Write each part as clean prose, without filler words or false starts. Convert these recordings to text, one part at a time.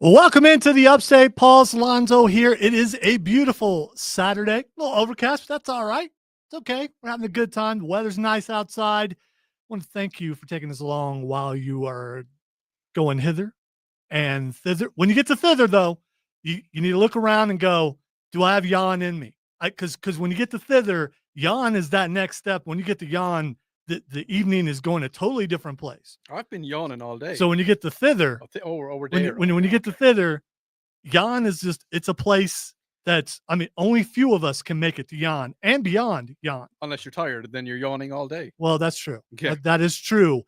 Well, welcome into the Upstate Pulse. Lonzo here. It is a beautiful Saturday. A little overcast, but that's all right. It's okay. We're having a good time. The weather's nice outside. I want to thank you for taking us along while you are going hither and thither. When you get to thither, though, you need to look around and go, do I have yawn in me? Because when you get to thither, yawn is that next step. When you get to yawn, the evening is going a totally different place. I've been yawning all day. So when you get to thither, over there. when you get to thither, yawn is just, it's a place that's, only few of us can make it to yawn and beyond yawn. Unless you're tired, then you're yawning all day. Well, that's true. Okay. That is true.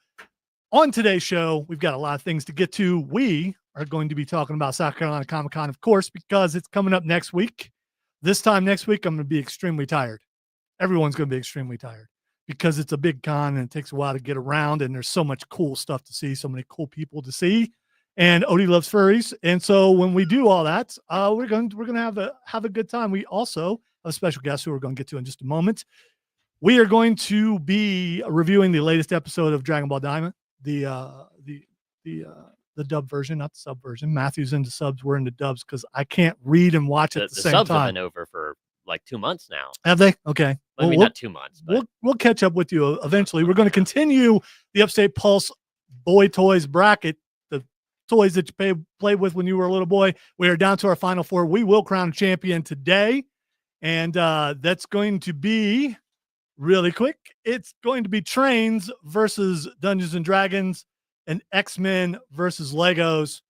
On today's show, we've got a lot of things to get to. We are going to be talking about South Carolina Comic-Con, of course, because it's coming up next week. This time next week, I'm going to be extremely tired. Everyone's going to be extremely tired because it's a big con and it takes a while to get around, and there's so much cool stuff to see, so many cool people to see. And Odie loves furries, and so when we do all that, we're going to have a good time. We also have a special guest who we're going to get to in just a moment. We are going to be reviewing the latest episode of Dragonball Diamond, the dub version, not the sub version. Matthew's into subs, we're into dubs because I can't read and watch at the same subs time. have been over for like 2 months now. Have they? Okay. Not 2 months. But We'll catch up with you eventually. We're going to continue the Upstate Pulse Boy Toys bracket, the toys that you played with when you were a little boy. We are down to our final four. We will crown a champion today, and that's going to be really quick. It's going to be Trains versus Dungeons and Dragons and X-Men versus Legos.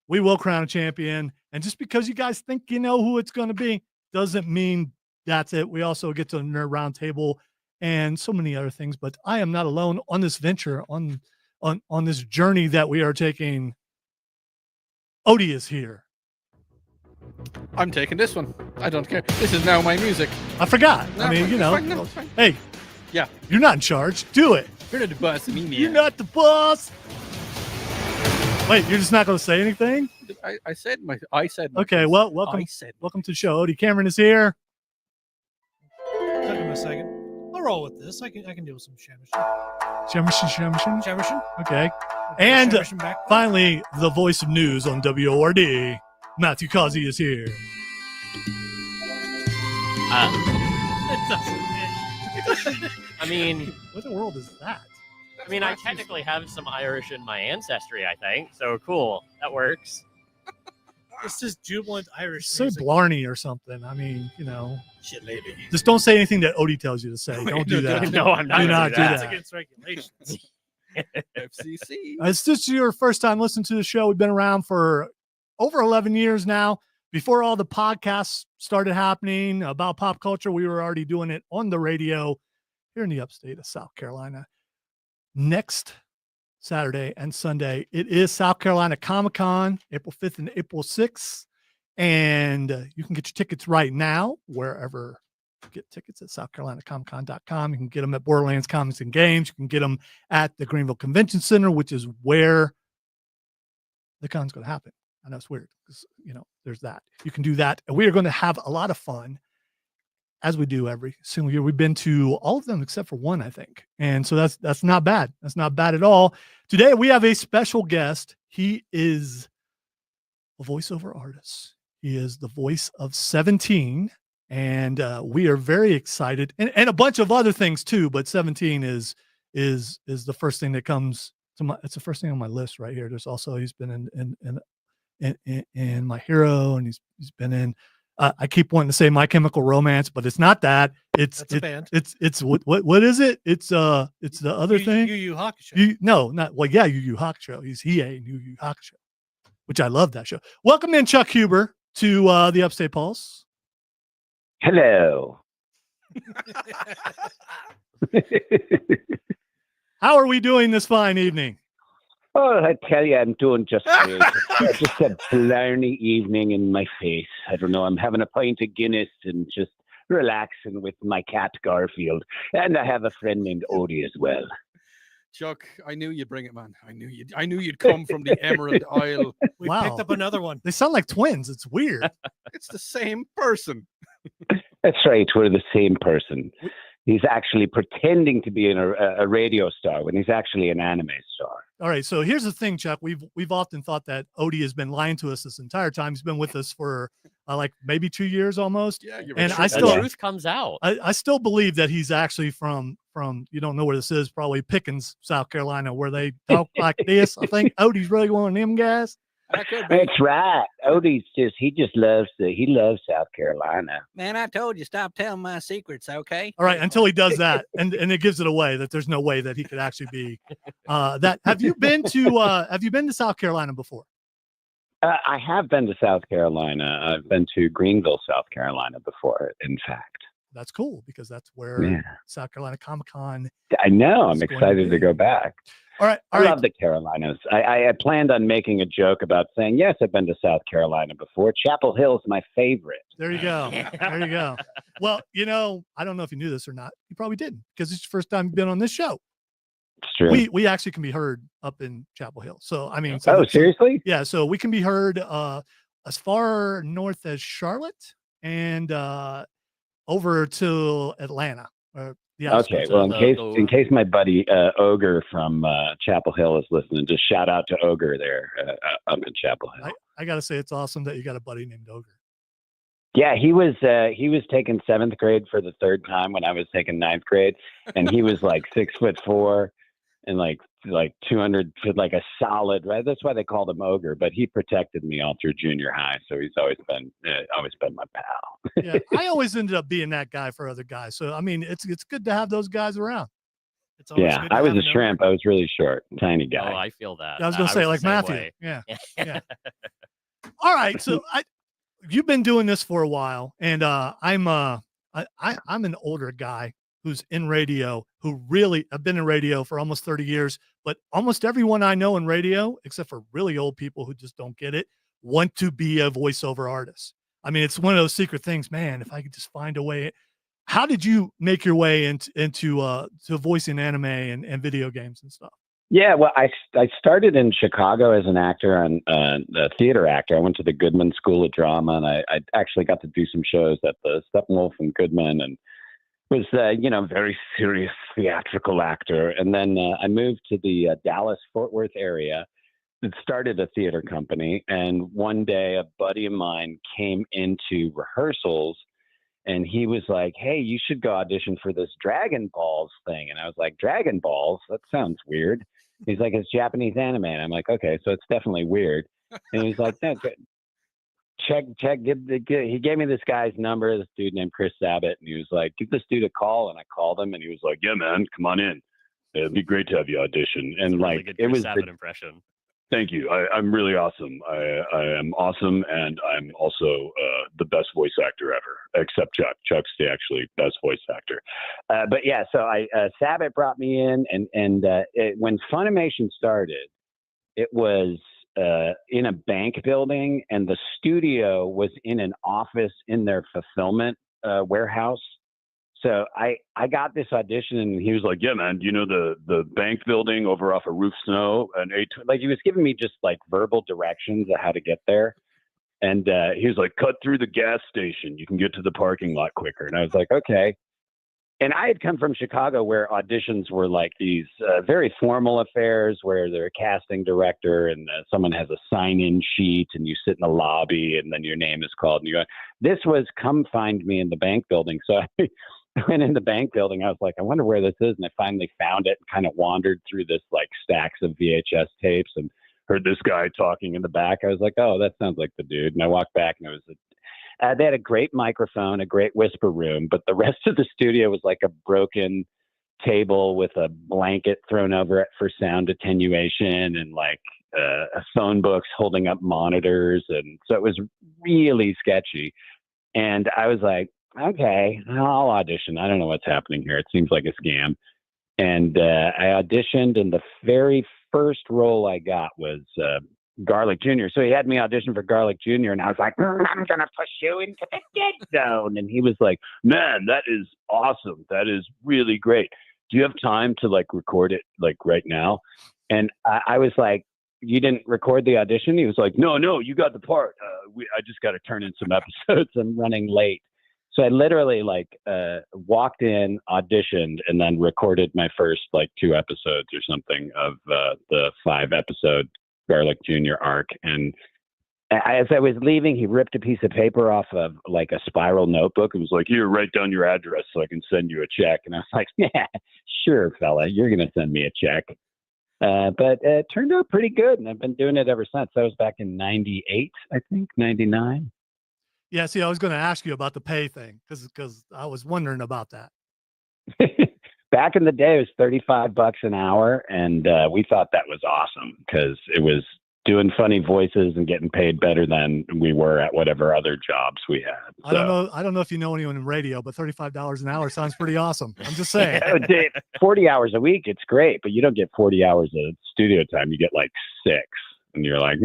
We will crown a champion, and just because you guys think you know who it's going to be doesn't mean that's it. We also get to the Nerd Roundtable and so many other things, but I am not alone on this venture, on this journey that we are taking. Odie is here. I'm taking this one. I don't care. This is now my music. I forgot. No, it's fine. Hey, Yeah. you're not in charge. Do it. You're not the boss of me, man. You're not the boss. Wait, you're just not going to say anything? I said my. Okay, well, welcome to the show. Odie Cameron is here. Took him a second. I'll roll with this. I can deal with some Shamashin. Shemishin. Okay. And finally, the voice of news on WORD, Matthew Causey is here. I mean, What in the world is that? I technically have some Irish in my ancestry, I think. So cool. That works. It's just jubilant Irish. Say music. Blarney or something. Shit, lady. Just don't say anything that Odie tells you to say. Don't do that. No, I'm not. Do gonna not do do that. That's that. against regulations. FCC. Is this your first time listening to the show? We've been around for over 11 years now. Before all the podcasts started happening about pop culture, we were already doing it on the radio here in the upstate of South Carolina. Next Saturday and Sunday, it is South Carolina Comic-Con, April 5th and April 6th. And you can get your tickets right now, wherever you get tickets at southcarolinacomiccon.com. You can get them at Borderlands Comics and Games. You can get them at the Greenville Convention Center, which is where the con's going to happen. I know it's weird because, there's that. You can do that. And we are going to have a lot of fun, as we do every single year. We've been to all of them except for one, I think. And so that's not bad. That's not bad at all. Today, we have a special guest. He is a voiceover artist. He is the voice of 17. And we are very excited. And a bunch of other things too, but 17 is the first thing that comes to it's the first thing on my list right here. There's also, he's been in My Hero, and he's been in, I keep wanting to say My Chemical Romance, but it's not that. That's a band. It's what is it? It's the other thing. Yu Yu Hakusho. Yu Yu Hakusho. He's Hiei in Yu Yu Hakusho, which I love that show. Welcome in, Chuck Huber, to the Upstate Pulse. Hello. How are we doing this fine evening? Oh, I tell you, I'm doing just great. Just a blarney evening in my face. I don't know. I'm having a pint of Guinness and just relaxing with my cat Garfield. And I have a friend named Odie as well. Chuck, I knew you'd bring it, man. I knew you'd come from the Emerald Isle. We Wow. picked up another one. They sound like twins. It's weird. It's the same person. That's right. We're the same person. He's actually pretending to be a radio star when he's actually an anime star. All right. So here's the thing, Chuck. We've often thought that Odie has been lying to us this entire time. He's been with us for like maybe 2 years almost. Yeah, you're And right. I The still truth comes out. I still believe that he's actually from you don't know where this is, probably Pickens, South Carolina, where they talk like this. I think Odie's really one of them guys. That could be. That's right. Odie's he loves South Carolina. Man, I told you, stop telling my secrets, okay? All right, until he does that, and it gives it away that there's no way that he could actually be that. Have you been to South Carolina before? I have been to South Carolina. I've been to Greenville, South Carolina before, in fact. That's cool because that's where South Carolina Comic-Con. I know. I'm It's going excited to to be. go back. All right. I love the Carolinas. I had planned on making a joke about saying, yes, I've been to South Carolina before. Chapel Hill is my favorite. There you go. There you go. Well, I don't know if you knew this or not. You probably didn't because it's your first time you've been on this show. It's true. We actually can be heard up in Chapel Hill. So, I mean. Oh, seriously? Yeah. So we can be heard as far north as Charlotte and over to Atlanta. Okay. Well, in case my buddy Ogre from Chapel Hill is listening, just shout out to Ogre there up in Chapel Hill. I got to say, it's awesome that you got a buddy named Ogre. Yeah, he was taking 7th grade for the 3rd time when I was taking 9th grade, and he was like 6'4" and like 200, like a solid. Right, that's why they called him Ogre. But he protected me all through junior high, so he's always been my pal. Yeah, I always ended up being that guy for other guys. So I mean, it's good to have those guys around. It's always Yeah, good to I was have a an shrimp. I was really short, tiny Oh, guy. I feel that. I was going to say the like same Matthew. way. Yeah. All right, so you've been doing this for a while, and I'm an older guy who's in radio, I've been in radio for almost 30 years, but almost everyone I know in radio, except for really old people who just don't get it, want to be a voiceover artist. I mean, it's one of those secret things, man, if I could just find a way. How did you make your way into to voicing anime and video games and stuff? Yeah, well, I started in Chicago as an actor and a theater actor. I went to the Goodman School of Drama, and I actually got to do some shows at the Steppenwolf and Goodman, and was very serious theatrical actor. And then I moved to the Dallas-Fort Worth area and started a theater company. And one day, a buddy of mine came into rehearsals, and he was like, "Hey, you should go audition for this Dragon Balls thing." And I was like, "Dragon Balls? That sounds weird." He's like, "It's Japanese anime." And I'm like, "Okay, so it's definitely weird." And he's like, "No, good. Check. He gave me this guy's number, this dude named Chris Sabat, and he was like, "Give this dude a call." And I called him, and he was like, "Yeah, man, come on in. It'd be great to have you audition." And Really like, good it was Sabbath impression. Thank you. I'm really awesome. I am awesome, and I'm also the best voice actor ever, except Chuck. Chuck's the actually best voice actor. But yeah, so Sabat brought me in, and when Funimation started, it was in a bank building, and the studio was in an office in their fulfillment warehouse. So I got this audition, and he was like, "Yeah, man, you know the bank building over off of Roof Snow?" And like he was giving me just like verbal directions of how to get there. And he was like, "Cut through the gas station. You can get to the parking lot quicker." And I was like, "Okay." And I had come from Chicago, where auditions were like these very formal affairs, where they're a casting director and someone has a sign-in sheet, and you sit in the lobby, and then your name is called. And you go, this was come find me in the bank building. So I went in the bank building. I was like, I wonder where this is. And I finally found it and kind of wandered through this like stacks of VHS tapes and heard this guy talking in the back. I was like, oh, that sounds like the dude. And I walked back, and it was they had a great microphone, a great whisper room, but the rest of the studio was like a broken table with a blanket thrown over it for sound attenuation, and like phone books holding up monitors. And so it was really sketchy. And I was like, okay, I'll audition. I don't know what's happening here. It seems like a scam. And I auditioned, and the very first role I got was Garlic Jr. So he had me audition for Garlic Jr., and I was like, I'm going to push you into the dead zone. And he was like, Man, that is awesome. That is really great. Do you have time to like record it like right now? And I was like, you didn't record the audition? He was like, No, you got the part. I just got to turn in some episodes. I'm running late. So I literally walked in, auditioned, and then recorded my first 2 episodes or something of the 5-episode Garlic Jr. arc. And as I was leaving, he ripped a piece of paper off of a spiral notebook and was like, "Here, write down your address so I can send you a check." And I was like, "Yeah, sure, fella, you're going to send me a check." But it turned out pretty good, and I've been doing it ever since. That was back in 98, I think, 99. Yeah, see, I was going to ask you about the pay thing because I was wondering about that. Back in the day, it was $35 an hour, and we thought that was awesome because it was doing funny voices and getting paid better than we were at whatever other jobs we had. So. I don't know if you know anyone in radio, but $35 an hour sounds pretty awesome. I'm just saying. 40 hours a week, it's great, but you don't get 40 hours of studio time. You get 6, and you're like,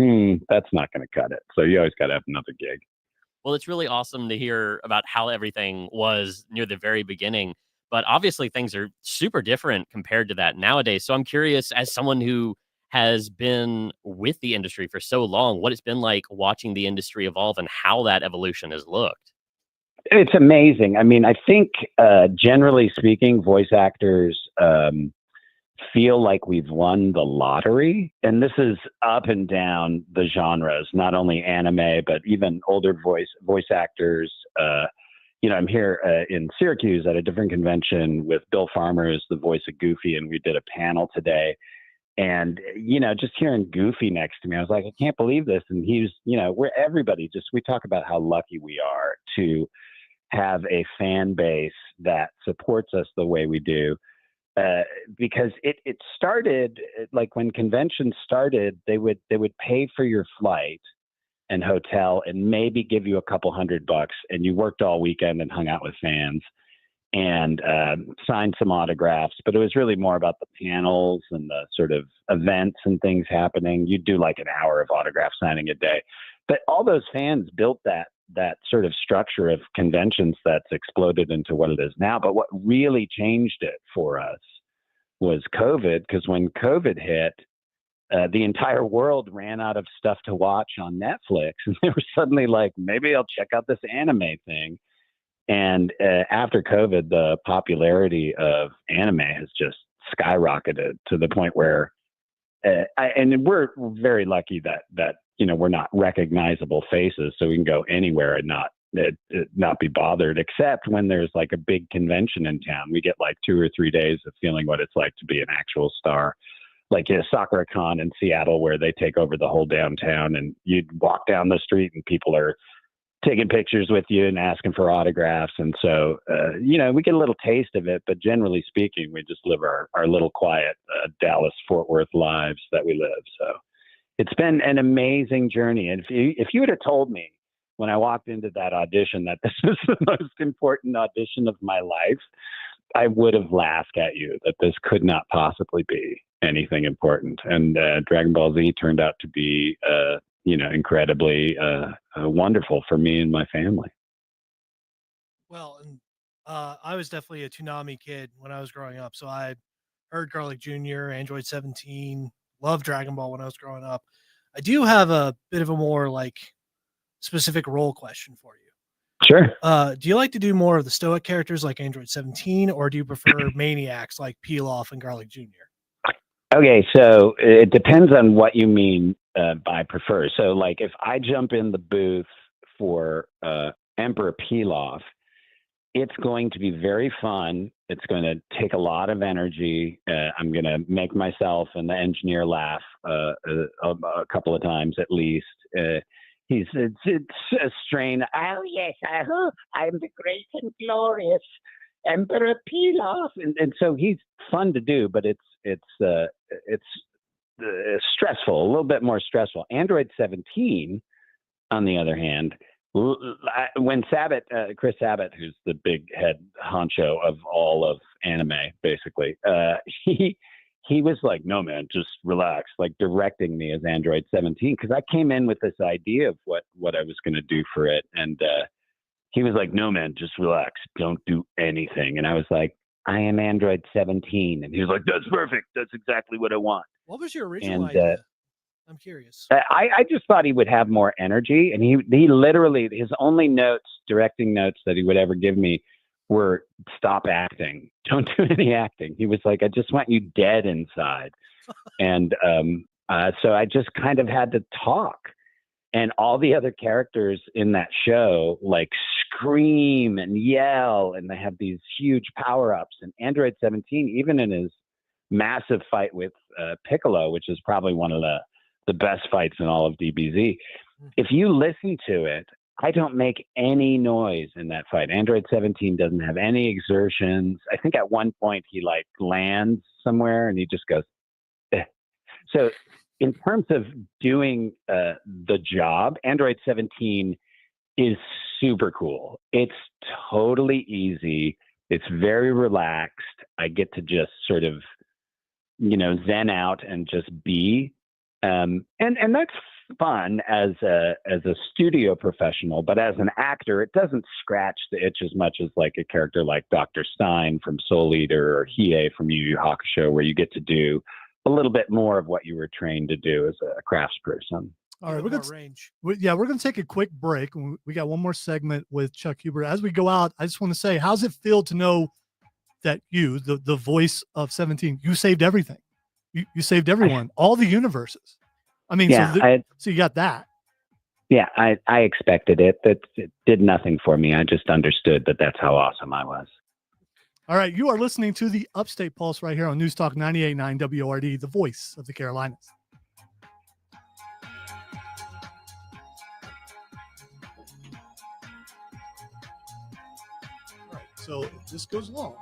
that's not going to cut it. So you always got to have another gig. Well, it's really awesome to hear about how everything was near the very beginning, but obviously things are super different compared to that nowadays. So I'm curious, as someone who has been with the industry for so long, what it's been like watching the industry evolve and how that evolution has looked. It's amazing. I mean, I think generally speaking, voice actors feel like we've won the lottery. And this is up and down the genres, not only anime, but even older voice actors. I'm here in Syracuse at a different convention with Bill Farmer, who's the voice of Goofy, and we did a panel today. And, just hearing Goofy next to me, I was like, I can't believe this. And he was, we talk about how lucky we are to have a fan base that supports us the way we do. Because it started, when conventions started, they would pay for your flight and hotel and maybe give you a couple $100, and you worked all weekend and hung out with fans and signed some autographs. But it was really more about the panels and the sort of events and things happening. You'd do an hour of autograph signing a day. But all those fans built that sort of structure of conventions that's exploded into what it is now. But what really changed it for us was COVID, because when COVID hit, the entire world ran out of stuff to watch on Netflix. And they were suddenly like, maybe I'll check out this anime thing. And after COVID, the popularity of anime has just skyrocketed to the point where, and we're very lucky that we're not recognizable faces, so we can go anywhere and not be bothered, except when there's a big convention in town. We get 2 or 3 days of feeling what it's like to be an actual star, like a SakuraCon in Seattle, where they take over the whole downtown, and you'd walk down the street and people are taking pictures with you and asking for autographs. And so, we get a little taste of it, but generally speaking, we just live our little quiet Dallas, Fort Worth lives that we live. So it's been an amazing journey. And if you would have told me when I walked into that audition that this was the most important audition of my life, I would have laughed at you that this could not possibly be anything important. And Dragon Ball Z turned out to be, incredibly wonderful for me and my family. Well, and I was definitely a Toonami kid when I was growing up. So I heard Garlic Jr., Android 17, loved Dragon Ball when I was growing up. I do have a bit of a more specific role question for you. Sure. Do you like to do more of the stoic characters like Android 17, or do you prefer maniacs like Pilaf and Garlic Jr.? Okay, so it depends on what you mean by prefer. So, if I jump in the booth for Emperor Pilaf, it's going to be very fun. It's going to take a lot of energy. I'm going to make myself and the engineer laugh a couple of times at least. It's a strain. Oh yes, I'm the great and glorious Emperor Pilaf, and so he's fun to do, but it's stressful, a little bit more stressful. Android 17, on the other hand, when Chris Sabat, who's the big head honcho of all of anime, basically, he was like, no, man, just relax, directing me as Android 17, because I came in with this idea of what I was going to do for it. And he was like, no, man, just relax. Don't do anything. And I was like, I am Android 17. And he was like, that's perfect. That's exactly what I want. What was your original idea? I'm curious. I just thought he would have more energy, and he literally, his only directing notes that he would ever give me were stop acting, don't do any acting. He was like, I just want you dead inside. And so I just kind of had to talk, and all the other characters in that show like scream and yell, and they have these huge power-ups. And Android 17, even in his massive fight with Piccolo, which is probably one of the best fights in all of DBZ, if you listen to it, I don't make any noise in that fight. Android 17 doesn't have any exertions. I think at one point he like lands somewhere and he just goes, eh. So in terms of doing the job, Android 17 is super cool. It's totally easy. It's very relaxed. I get to just sort of, zen out and just be. And that's fun as a studio professional, but as an actor, it doesn't scratch the itch as much as like a character like Dr. Stein from Soul Eater or Hiei from Yu Yu Hakusho, where you get to do a little bit more of what you were trained to do as a craftsperson. All right, we're More gonna range. we're going to take a quick break. We got one more segment with Chuck Huber. As we go out, I just want to say, how's it feel to know that you, the voice of 17, you saved everything. You saved everyone, all the universes. I mean, Yeah, so you got that. Yeah, I expected it. That it did nothing for me. I just understood that that's how awesome I was. All right, you are listening to the Upstate Pulse right here on News Talk 98.9 WORD, the voice of the Carolinas. All right, so if this goes long,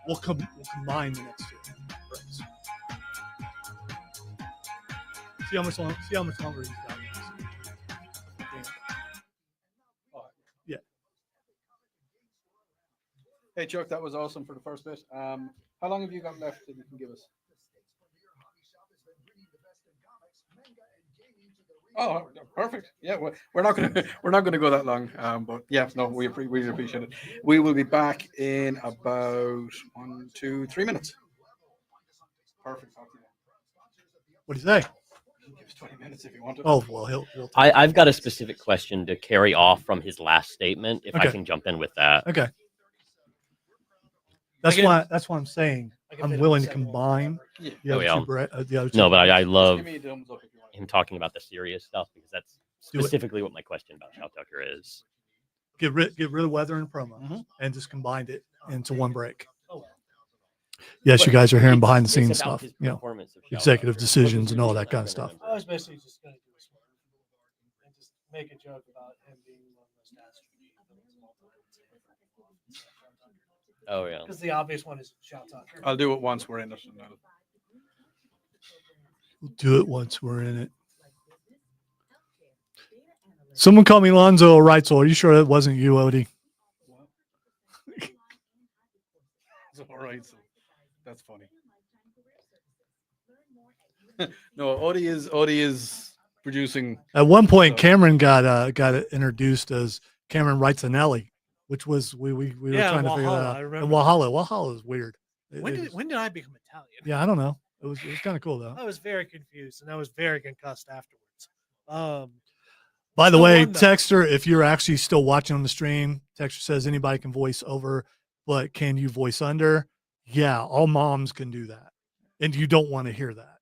we'll combine the next two breaks. See how much longer he's got. Yeah. Hey, Chuck, that was awesome for the first bit. How long have you got left that you can give us? Oh, perfect. Yeah, we're not gonna go that long. But yeah, no, we really appreciate it. We will be back in about 1, 2, 3 minutes. Perfect. What do you say? Give us 20 minutes if you want to. Oh, well, he'll I've got a specific question to carry off from his last statement, if I Okay. can jump in with that. Okay. That's why I'm saying I'm willing to combine the other the other two. No, but I Just love give me a thumbs up if you want. him talking about the serious stuff, because that's specifically what my question about Shao Tucker is. Get rid of weather and promo and just combined it into one break. Yes, But you guys are hearing it's behind the scenes about stuff, his you know, performance of Shao executive Tucker. decisions What and was all your that kind of reason? I stuff. don't I was basically just going to do a swerve and just make a joke about him being one of the most dastardly villains of all time. Oh yeah. Because the obvious one is Shao Tucker. I'll do it once we're in it. And We'll do it once we're in it. Someone called me Lonzo Reitzel. Are you sure that wasn't you, Odie? It's all right. So that's funny. No, Odie is producing. At one point, So- Cameron got introduced as Cameron Wrights-Anelli, which was we were trying to figure that Walhalla, out. I And remember. Walhalla is weird. When did I become Italian? Yeah, I don't know. It was kind of cool though. I was very confused and I was very concussed afterwards. By the no way, one, though. Texter, if you're actually still watching on the stream, Texter says anybody can voice over, but can you voice under? Yeah, all moms can do that. And you don't want to hear that.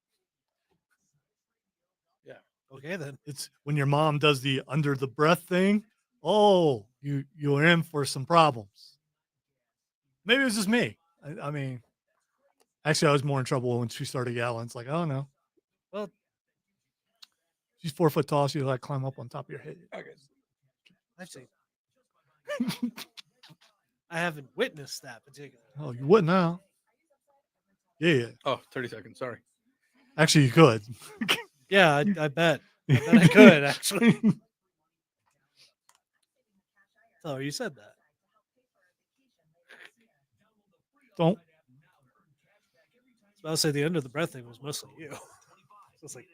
Yeah. Okay, then. It's when your mom does the under the breath thing. Oh, you're in for some problems. Maybe it was just me. I mean, actually, I was more in trouble when she started yelling. It's like, oh no. Well, she's 4 foot tall. She'll like climb up on top of your head. Okay. I've seen. I haven't witnessed that particular. Oh, you wouldn't now. Yeah. Oh, 30 seconds. Sorry. Actually, you could. Yeah, I bet. I could actually. Oh, you said that. Don't. So I'll say the under the breath thing was mostly you. So it's like.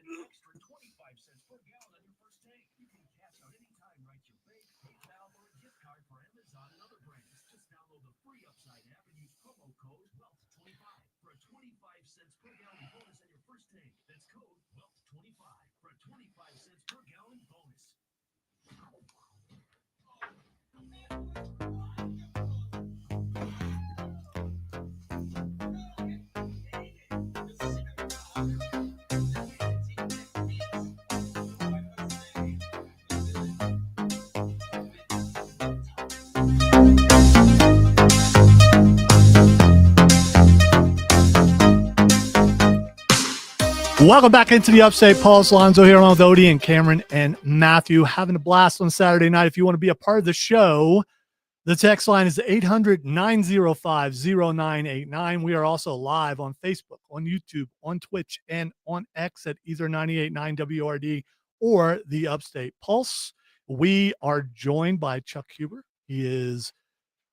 Welcome back into the Upstate Pulse. Lonzo here along with Odie and Cameron and Matthew, having a blast on Saturday night. If you want to be a part of the show, the text line is 800-905-0989. We are also live on Facebook, on YouTube, on Twitch, and on X at either 98.9 WRD or the Upstate Pulse. We are joined by Chuck Huber. He is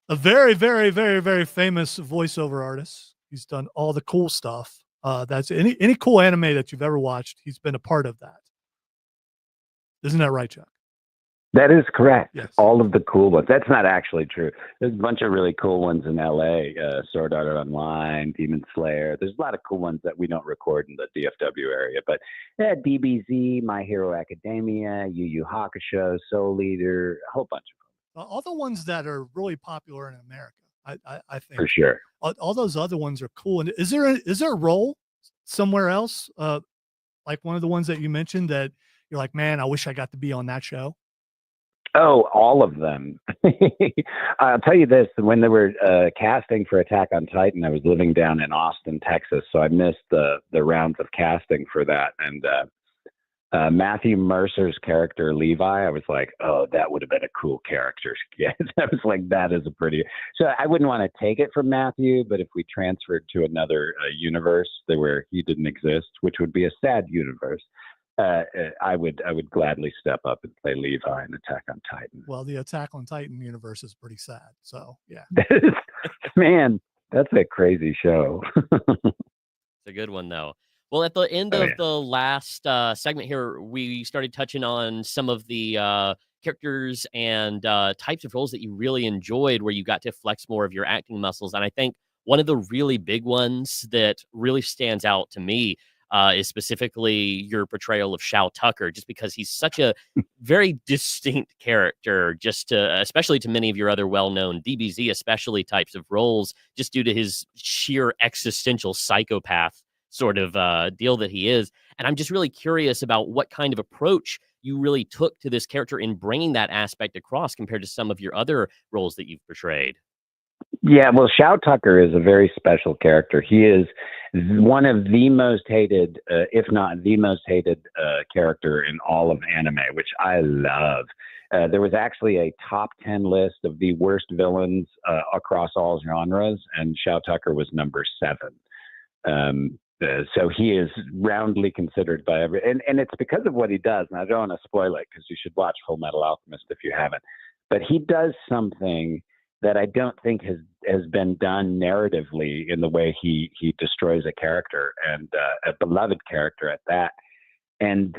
a very, very, very, very famous voiceover artist. He's done all the cool stuff. That's any cool anime that you've ever watched, he's been a part of that. Isn't that right, Chuck? That is correct. Yes. All of the cool ones. That's not actually true. There's a bunch of really cool ones in LA. Sword Art Online, Demon Slayer. There's a lot of cool ones that we don't record in the DFW area. But DBZ, My Hero Academia, Yu Yu Hakusho, Soul Eater, a whole bunch of them. All the ones that are really popular in America, I think. For sure. All those other ones are cool. And is there a role somewhere else, like one of the ones that you mentioned that you're like, man, I wish I got to be on that show? Oh, all of them. I'll tell you this, when they were casting for Attack on Titan, I was living down in Austin, Texas, so I missed the rounds of casting for that. And Matthew Mercer's character, Levi, I was like, oh, that would have been a cool character. Yeah, I was like, that is a pretty... So I wouldn't want to take it from Matthew, but if we transferred to another universe where he didn't exist, which would be a sad universe, I would gladly step up and play Levi in Attack on Titan. Well, the Attack on Titan universe is pretty sad. So, yeah. Man, that's a crazy show. It's a good one, though. Well, at the end of the last segment here, we started touching on some of the characters and types of roles that you really enjoyed, where you got to flex more of your acting muscles. And I think one of the really big ones that really stands out to me is specifically your portrayal of Shao Tucker, just because he's such a very distinct character, especially to many of your other well-known DBZ, especially types of roles, just due to his sheer existential psychopath sort of deal that he is. And I'm just really curious about what kind of approach you really took to this character in bringing that aspect across compared to some of your other roles that you've portrayed. Yeah, well, Shao Tucker is a very special character. He is one of the most hated, if not the most hated character in all of anime, which I love. There was actually a top 10 list of the worst villains across all genres, and Shao Tucker was number 7. So he is roundly considered by and it's because of what he does. And I don't want to spoil it because you should watch Full Metal Alchemist if you haven't. But he does something that I don't think has been done narratively in the way he destroys a character, and a beloved character at that. And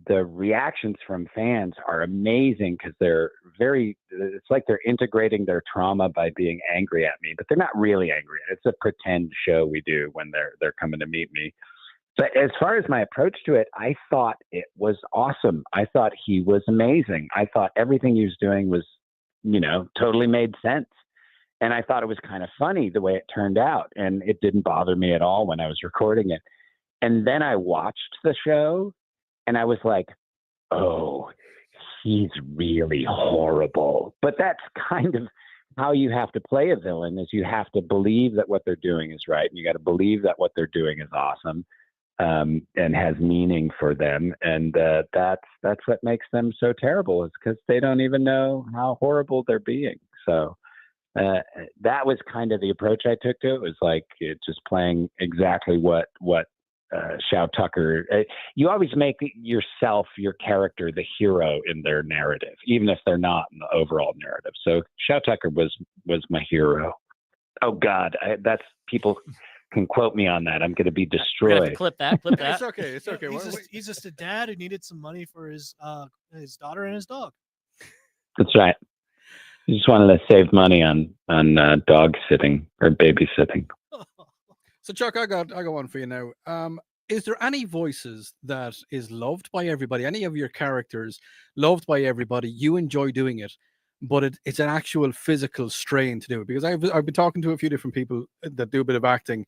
the reactions from fans are amazing because it's like they're integrating their trauma by being angry at me, but they're not really angry. It's a pretend show we do when they're coming to meet me. But as far as my approach to it, I thought it was awesome. I thought he was amazing. I thought everything he was doing was, totally made sense. And I thought it was kind of funny the way it turned out. And it didn't bother me at all when I was recording it. And then I watched the show and I was like, oh, he's really horrible. But that's kind of how you have to play a villain, is you have to believe that what they're doing is right. And you got to believe that what they're doing is awesome. And has meaning for them. And that's what makes them so terrible, is because they don't even know how horrible they're being. So that was kind of the approach I took to it. Was like just playing exactly what Shao Tucker. You always make yourself, your character, the hero in their narrative, even if they're not in the overall narrative. So Shao Tucker was my hero. Oh God, that's people can quote me on that. I'm going to be destroyed. Clip that. It's okay. It's okay. He's just a dad who needed some money for his daughter and his dog. That's right. He just wanted to save money on dog sitting or babysitting. So Chuck, I got one for you now. is there any voices that is loved by everybody? Any of your characters loved by everybody? You enjoy doing it, but it's an actual physical strain to do it. Because I've been talking to a few different people that do a bit of acting,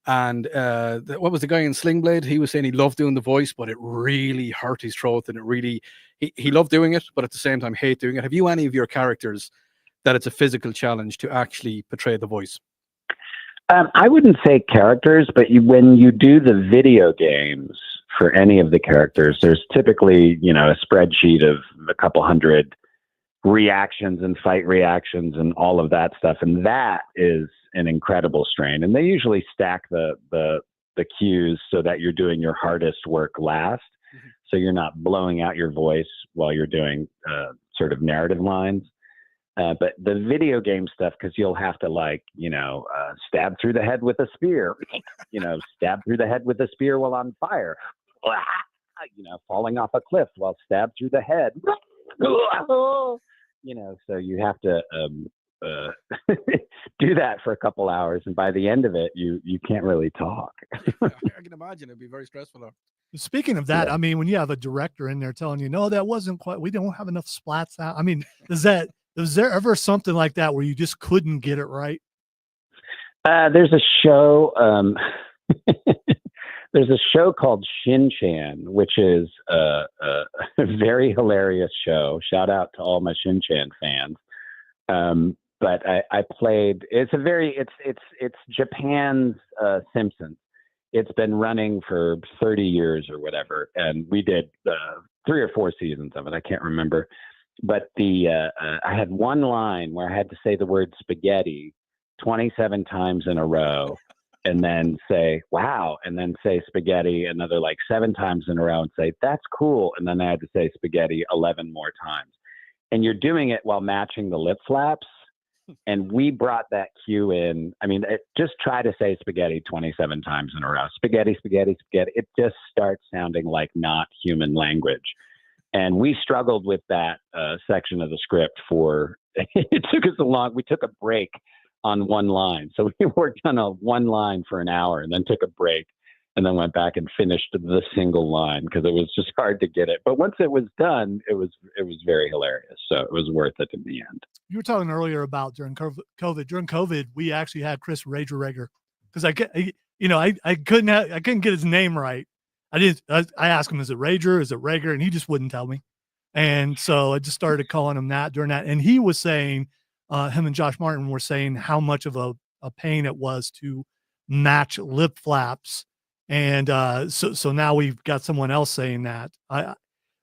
and what was the guy in Sling Blade? He was saying he loved doing the voice, but it really hurt his throat, and it really he loved doing it, but at the same time hate doing it. Have you any of your characters that it's a physical challenge to actually portray the voice? I wouldn't say characters, but when you do the video games for any of the characters, there's typically, a spreadsheet of a couple hundred reactions and fight reactions and all of that stuff. And that is an incredible strain. And they usually stack the cues so that you're doing your hardest work last. Mm-hmm. So you're not blowing out your voice while you're doing sort of narrative lines. But the video game stuff, because you'll have to stab through the head with a spear, stab through the head with a spear while on fire, falling off a cliff while stabbed through the head, so you have to do that for a couple hours. And by the end of it, you can't really talk. I can imagine it'd be very stressful. Speaking of that, Yeah. I mean, when you have a director in there telling you, no, that wasn't quite, we don't have enough splats out. I mean, was there ever something like that where you just couldn't get it right? There's a show. There's a show called Shin Chan, which is a very hilarious show. Shout out to all my Shin Chan fans. But I played. It's Japan's Simpsons. It's been running for 30 years or whatever, and we did 3 or 4 seasons of it. I can't remember. But I had one line where I had to say the word spaghetti 27 times in a row, and then say wow, and then say spaghetti another 7 times in a row, and say that's cool, and then I had to say spaghetti 11 more times. And you're doing it while matching the lip flaps. And we brought that cue in. I mean, just try to say spaghetti 27 times in a row. Spaghetti, spaghetti, spaghetti. It just starts sounding like not human language. And we struggled with that section of the script it took us we took a break on one line. So we worked on one line for an hour and then took a break and then went back and finished the single line because it was just hard to get it. But once it was done, it was very hilarious. So it was worth it in the end. You were talking earlier about during COVID. During COVID, we actually had Chris Rager Rager because I couldn't get his name right. I asked him, is it Rager? Is it Rager? And he just wouldn't tell me. And so I just started calling him that during that. And he was saying, him and Josh Martin were saying how much of a pain it was to match lip flaps. And so now we've got someone else saying that.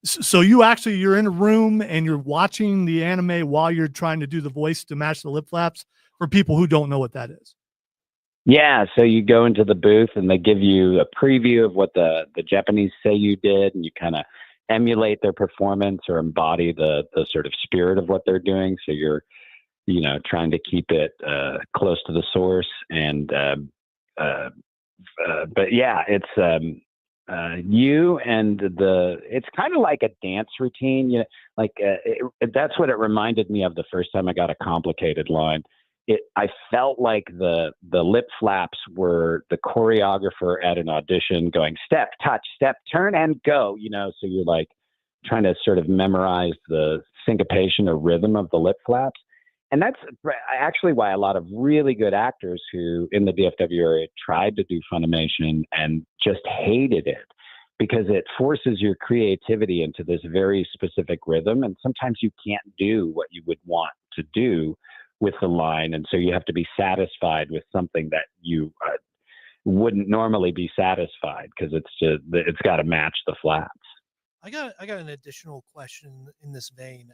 So you're in a room and you're watching the anime while you're trying to do the voice to match the lip flaps for people who don't know what that is. Yeah, so you go into the booth and they give you a preview of what the Japanese say you did, and you kind of emulate their performance or embody the sort of spirit of what they're doing. So you're, trying to keep it close to the source. And but yeah, it's it's kind of like a dance routine. That's what it reminded me of the first time I got a complicated line. I felt like the lip flaps were the choreographer at an audition going step, touch, step, turn, and go, so you're trying to sort of memorize the syncopation or rhythm of the lip flaps. And that's actually why a lot of really good actors who in the DFW area tried to do Funimation and just hated it because it forces your creativity into this very specific rhythm. And sometimes you can't do what you would want to do with the line. And so you have to be satisfied with something that you wouldn't normally be satisfied because it's got to match the flaps. I got an additional question in this vein.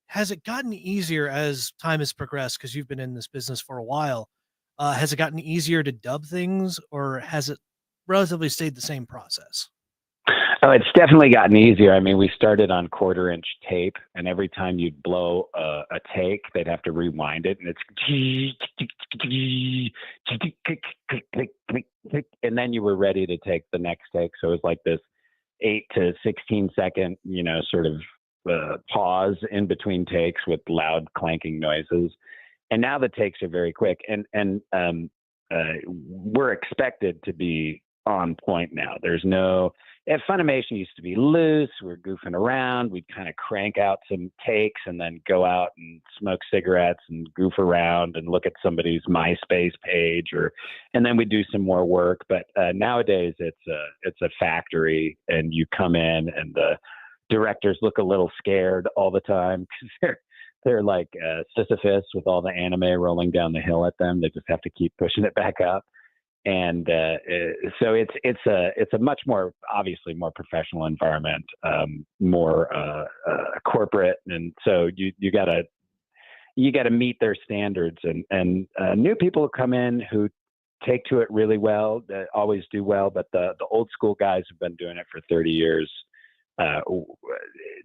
Has it gotten easier as time has progressed? Because you've been in this business for a while. Has it gotten easier to dub things, or has it relatively stayed the same process? Oh, it's definitely gotten easier. I mean, we started on 1/4-inch tape, and every time you'd blow a take, they'd have to rewind it, and it's and then you were ready to take the next take. So it was like this 8 to 16 second, sort of pause in between takes with loud clanking noises. And now the takes are very quick, and we're expected to be on point now. There's no. Funimation used to be loose. We're goofing around. We'd kind of crank out some takes and then go out and smoke cigarettes and goof around and look at somebody's MySpace page, and then we do some more work. But nowadays it's a factory, and you come in and the directors look a little scared all the time because they're like Sisyphus with all the anime rolling down the hill at them. They just have to keep pushing it back up. And so it's a much more, obviously more professional environment, more corporate, and so you gotta meet their standards. And new people who come in who take to it really well, always do well. But the old school guys who've been doing it for 30 years.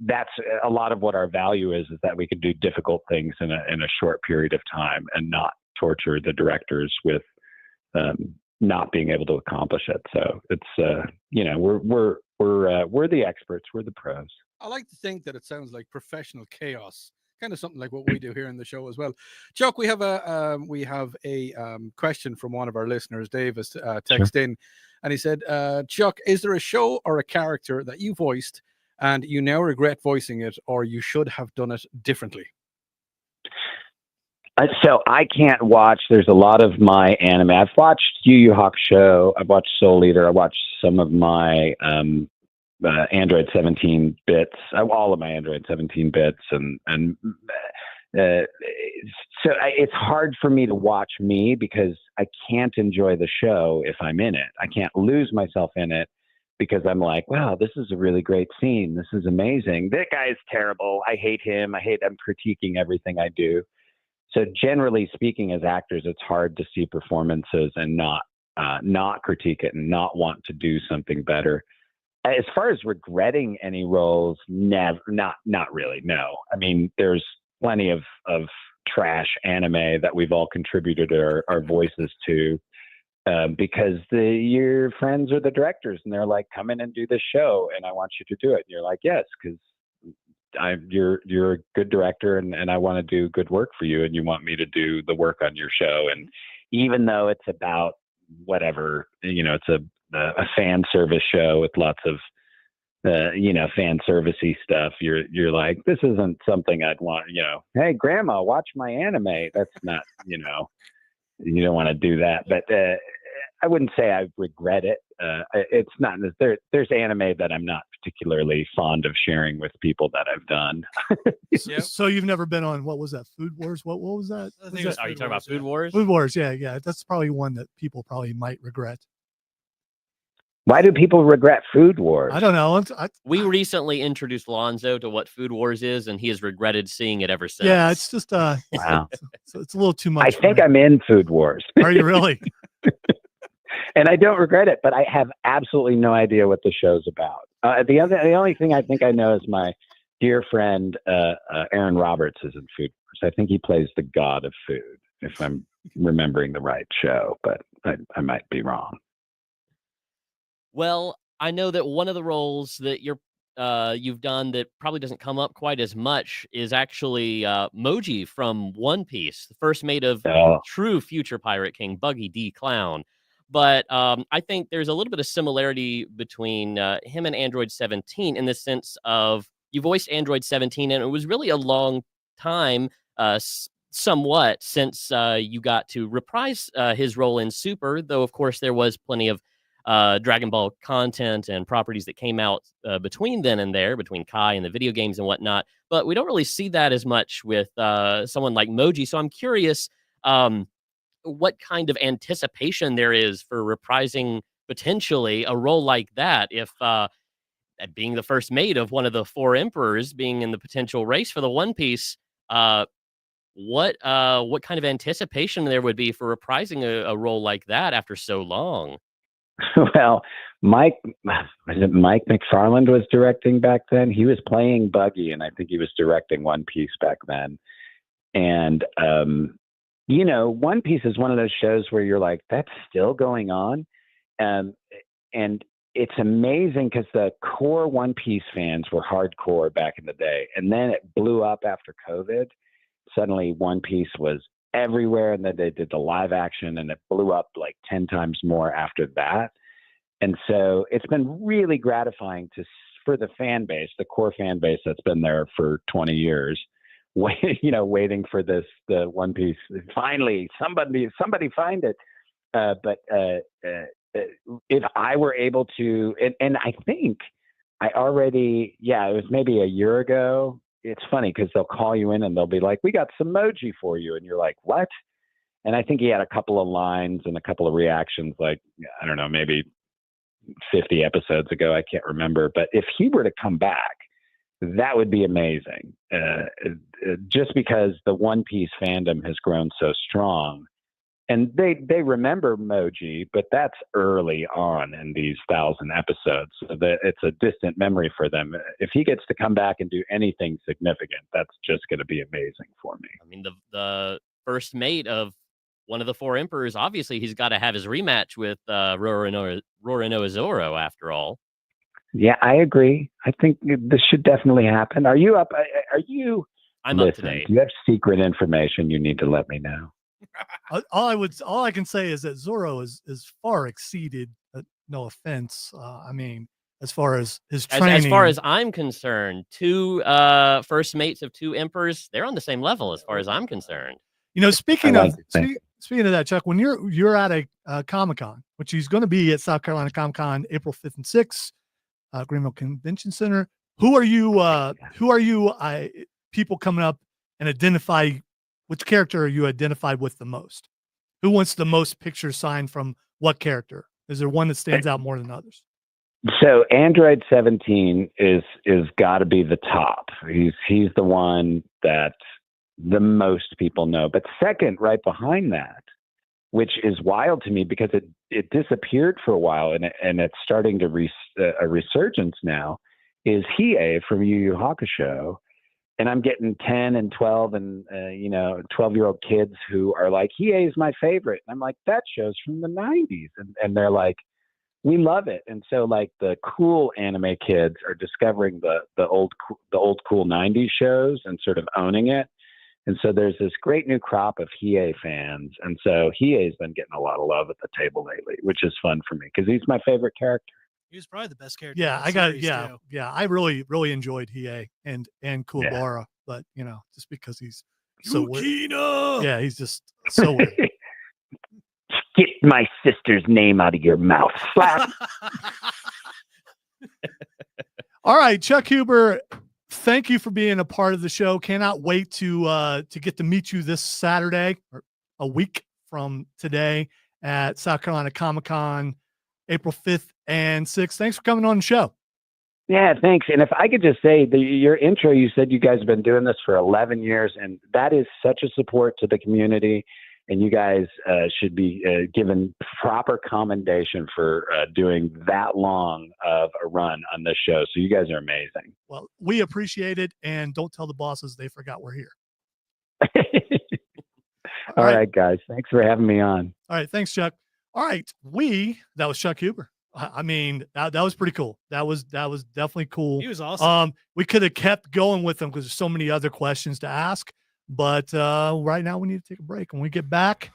That's a lot of what our value is that we can do difficult things in a short period of time and not torture the directors with not being able to accomplish it. So it's we're the experts, we're the pros. I like to think that it sounds like professional chaos, kind of something like what we do here in the show as well. Chuck, we have a question from one of our listeners. Dave has texted in, and he said, Chuck, is there a show or a character that you voiced and you now regret voicing it, or you should have done it differently? So I can't watch. There's a lot of my anime. I've watched Yu Yu Hakusho. I've watched Soul Eater. I watched some of my Android 17 bits. All of my Android 17 bits, and so it's hard for me to watch me because I can't enjoy the show if I'm in it. I can't lose myself in it because I'm like, wow, this is a really great scene. This is amazing. That guy is terrible. I hate him. I'm critiquing everything I do. So generally speaking, as actors, it's hard to see performances and not critique it and not want to do something better. As far as regretting any roles, not really. No, I mean, there's plenty of trash anime that we've all contributed our voices to because your friends are the directors and they're like, come in and do this show and I want you to do it. And you're like, yes, because you're a good director and I want to do good work for you and you want me to do the work on your show. And even though it's about whatever, it's a fan service show with lots of fan servicey stuff, you're like, this isn't something I'd want, hey grandma, watch my anime. That's not, you don't want to do that. But I wouldn't say I regret it. It's not, there's anime that I'm not particularly fond of sharing with people that I've done. So you've never been on, what was that, Food Wars? What was that? Are you talking about Food Wars? Food Wars, yeah. That's probably one that people probably might regret. Why do people regret Food Wars? I don't know. We recently introduced Lonzo to what Food Wars is, and he has regretted seeing it ever since. Yeah, it's just wow. It's a little too much. I think I'm in Food Wars. Are you really? And I don't regret it, but I have absolutely no idea what the show's about. The only thing I think I know is my dear friend Aaron Roberts is in Food Wars. I think he plays the god of food, if I'm remembering the right show, but I might be wrong. Well, I know that one of the roles that you've done that probably doesn't come up quite as much is actually Moji from One Piece, the first mate of true future Pirate King, Buggy D. Clown. But I think there's a little bit of similarity between him and Android 17 in the sense of you voiced Android 17, and it was really a long time, somewhat, since you got to reprise his role in Super, though, of course, there was plenty of Dragonball content and properties that came out between then and there, between Kai and the video games and whatnot. But we don't really see that as much with someone like Moji. So I'm curious what kind of anticipation there is for reprising potentially a role like that, if being the first mate of one of the four emperors, being in the potential race for the One Piece, what kind of anticipation there would be for reprising a role like that after so long? Well, Mike McFarland was directing back then. He was playing Buggy, and I think he was directing One Piece back then. And One Piece is one of those shows where you're like, that's still going on. And it's amazing because the core One Piece fans were hardcore back in the day. And then it blew up after COVID. Suddenly One Piece was everywhere, and then they did the live action, and it blew up like 10 times more after that. And so it's been really gratifying for the fan base, the core fan base that's been there for 20 years, waiting for the One Piece. Finally, somebody find it. But if I were able to, and I think I already, it was maybe a year ago. It's funny because they'll call you in and they'll be like, "We got some emoji for you," and you're like, "What?" And I think he had a couple of lines and a couple of reactions, like, I don't know, maybe 50 episodes ago. I can't remember. But if he were to come back, that would be amazing. Just because the One Piece fandom has grown so strong. And they remember Moji, but that's early on in these 1,000 episodes. So it's a distant memory for them. If he gets to come back and do anything significant, that's just going to be amazing for me. I mean, the first mate of one of the four emperors, obviously he's got to have his rematch with Roronoa Zoro after all. Yeah, I agree. I think this should definitely happen. Are you up? I'm Listen, up today. If you have secret information, you need to let me know. All I can say is that Zoro is far exceeded. No offense. I mean, as far as his training, as far as I'm concerned, two first mates of two emperors, they're on the same level as far as I'm concerned. Speaking of that, Chuck, when you're at a Comic-Con, which he's going to be at South Carolina Comic-Con April 5th and 6th, Greenville Convention Center. Who are you? People coming up and identify. Which character are you identified with the most? Who wants the most pictures signed from what character? Is there one that stands out more than others? So Android 17 is got to be the top. He's the one that the most people know. But second, right behind that, which is wild to me because it disappeared for a while and it's starting to a resurgence now, is Hiei from Yu Yu Hakusho. And I'm getting 10 and 12 and 12-year-old kids who are like, Hiei is my favorite. And I'm like, that show's from the 90s. And they're like, we love it. And so like the cool anime kids are discovering the old cool 90s shows and sort of owning it. And so there's this great new crop of Hiei fans. And so Hiei's been getting a lot of love at the table lately, which is fun for me because he's my favorite character. He was probably the best character. Yeah, I really enjoyed Hiei and Kuwabara, but just because he's so weird. Yeah, he's just so weird. Get my sister's name out of your mouth. Slap. All right, Chuck Huber, thank you for being a part of the show. Cannot wait to get to meet you this Saturday, or a week from today, at South Carolina Comic-Con, April 5th and 6th. Thanks for coming on the show. Yeah, thanks. And if I could just say, your intro, you said you guys have been doing this for 11 years, and that is such a support to the community. And you guys should be given proper commendation for doing that long of a run on this show. So you guys are amazing. Well, we appreciate it, and don't tell the bosses they forgot we're here. All right, guys. Thanks for having me on. All right, thanks, Chuck. All right, that was Chuck Huber. I mean, that was pretty cool. That was definitely cool. He was awesome. We could have kept going with him because there's so many other questions to ask. But right now we need to take a break. When we get back,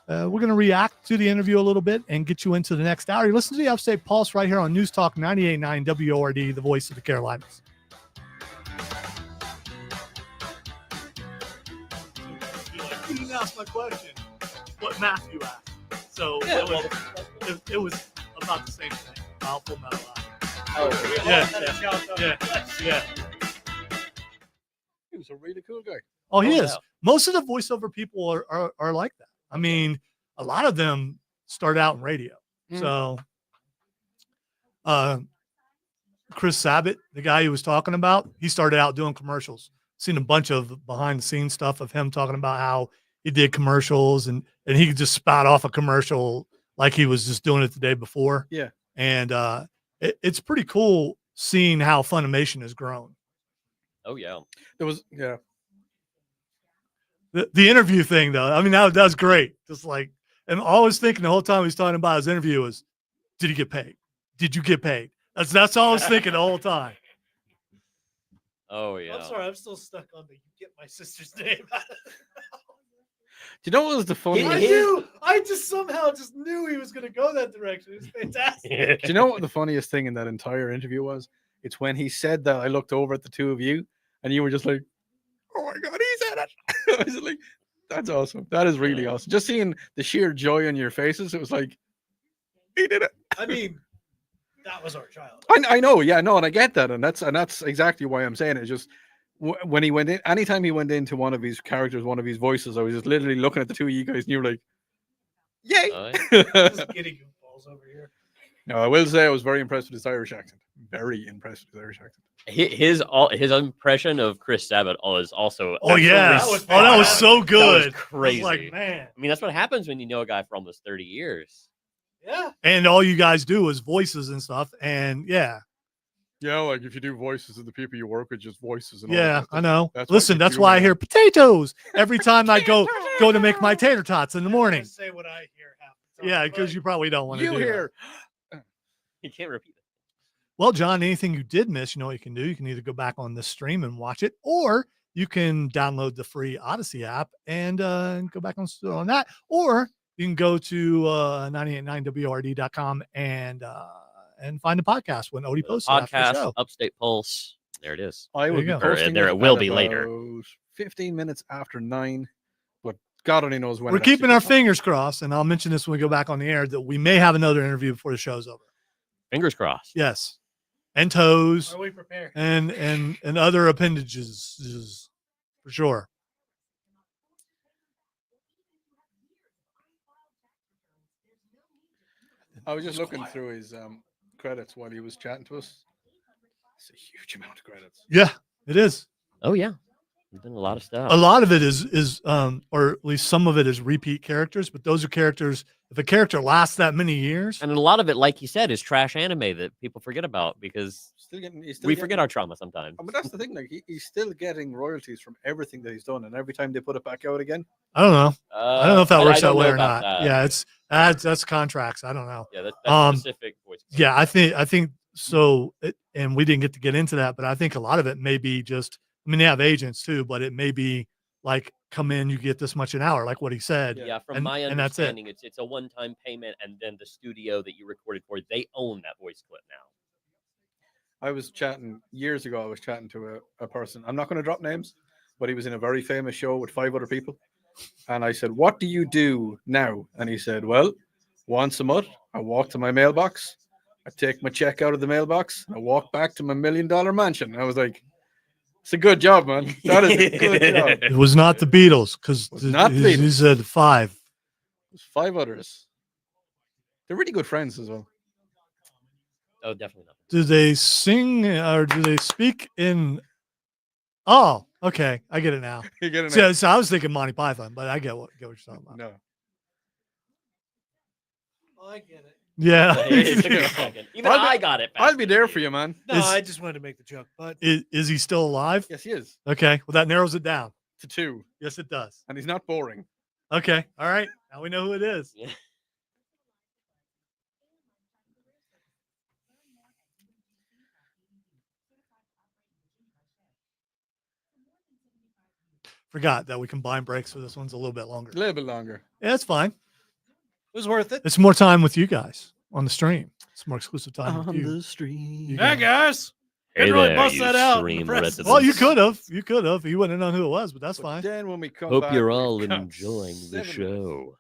we're going to react to the interview a little bit and get you into the next hour. You listen to the Upstate Pulse right here on News Talk 98.9 WORD, the voice of the Carolinas. You didn't ask my question. What math you asked? So it was about the same thing. I'll pull that out. Yeah. He was a really cool guy. Oh, he is. Most of the voiceover people are like that. I mean, a lot of them start out in radio. So Chris Sabat, the guy he was talking about, he started out doing commercials. Seen a bunch of behind the scenes stuff of him talking about how he did commercials and he could just spout off a commercial like he was just doing it the day before. Yeah. And it's pretty cool seeing how Funimation has grown. Oh, yeah. There was, yeah. The interview thing, though, I mean, that's great. Just like, and all I was thinking the whole time he was talking about his interview was, did he get paid? Did you get paid? That's all I was thinking the whole time. Oh, yeah. I'm sorry, I'm still stuck on the "you get my sister's name." you know what was the funny? I just somehow just knew he was going to go that direction. It was fantastic. Do you know what the funniest thing in that entire interview was? It's when he said that. I looked over at the two of you, and you were just like, "Oh my god, he said it!" I was like, "That's awesome. That is really awesome." Just seeing the sheer joy on your faces, it was like, he did it. I mean, that was our child. I know, yeah, no, and I get that, and that's exactly why I'm saying it. It's just when he went in, anytime he went into one of his characters, one of his voices, I was just literally looking at the two of you guys, and you were like, "Yay!" Just getting goofballs over here. No, I will say I was very impressed with his Irish accent. Very impressed with his Irish accent. His impression of Chris Sabat is also. Oh yeah, that was so good. That was crazy. Like, man. I mean, that's what happens when you know a guy for almost 30 years. Yeah. And all you guys do is voices and stuff. And yeah, Like if you do voices of the people you work with, just voices. And yeah, I know. That's Listen, that's why I hear potatoes every time I go to make my tater tots in the morning. Say what I hear half the time, Yeah, because you probably don't want to You do hear. You can't repeat it. Well, John, anything you did miss, you know what you can do? You can either go back on this stream and watch it, or you can download the free Odyssey app and go back on that, or you can go to 989wrd.com and find the podcast when Odie posts it after the Podcast, show. Upstate Pulse. There it is. I will There be you go. Or posting there it it will at be later. about 15 minutes after 9, but God only knows when. We're it actually keeping our goes up. fingers crossed, and I'll mention this when we go back on the air, that we may have another interview before the show's over. Fingers crossed. Yes. And toes Are we prepared? and other appendages for sure. I was just looking through his credits while he was chatting to us. It's a huge amount of credits. Yeah, it is. Oh yeah, we've done a lot of stuff. A lot of it is or at least some of it is repeat characters, but those are characters. If a character lasts that many years, And a lot of it, like you said, is trash anime that people forget about because He's we forget our trauma sometimes. But that's the thing, like he's still getting royalties from everything that he's done, and every time they put it back out again. I don't know. I don't know if that works that way or about not. that. Yeah, that's contracts. I don't know. Yeah, that's specific voice. Yeah, I think so. And we didn't get to get into that, but I think a lot of it may be just. I mean, they have agents too, but it may be like, come in, you get this much an hour, like what he said. Yeah, from and- my and that's it. understanding, it's a one-time payment, and then the studio that you recorded for, they own that voice clip now. I was chatting years ago. I was chatting to a person. I'm not going to drop names, but he was in a very famous show with 5 other people. And I said, "What do you do now?" And he said, "Well, once a month, I walk to my mailbox. I take my check out of the mailbox. And I walk back to my $1 million mansion." And I was like, "It's a good job, man. That is a good job." It was not the Beatles because Was not the he Beatles. said 5. There's 5 others. They're really good friends as well. Oh, definitely not. Do they sing or do they speak in? Oh, okay, I get it now. You get it? So I was thinking Monty Python, but I get what you're talking about. No. Oh, I get it. Yeah. It took a second. Even I got it. I'll be there for you, man. No, Is- I just wanted to make the joke, but Is he still alive? Yes, he is. Okay. Well, that narrows it down. To 2, Yes, it does. and he's not boring. Okay. All right. Now we know who it is. Yeah. Forgot that we combine breaks, so this one's a little bit longer. A little bit longer. Yeah, it's fine. it was worth it. It's more time with you guys on the stream. It's more exclusive time with you. stream. You Yeah, guys. guys. Didn't really bust that out in the stream press. residents. Well, you could have. You could have. You wouldn't have known who it was, but that's fine. Then when we come Hope back, you're we've all got enjoying the 7 minutes, show.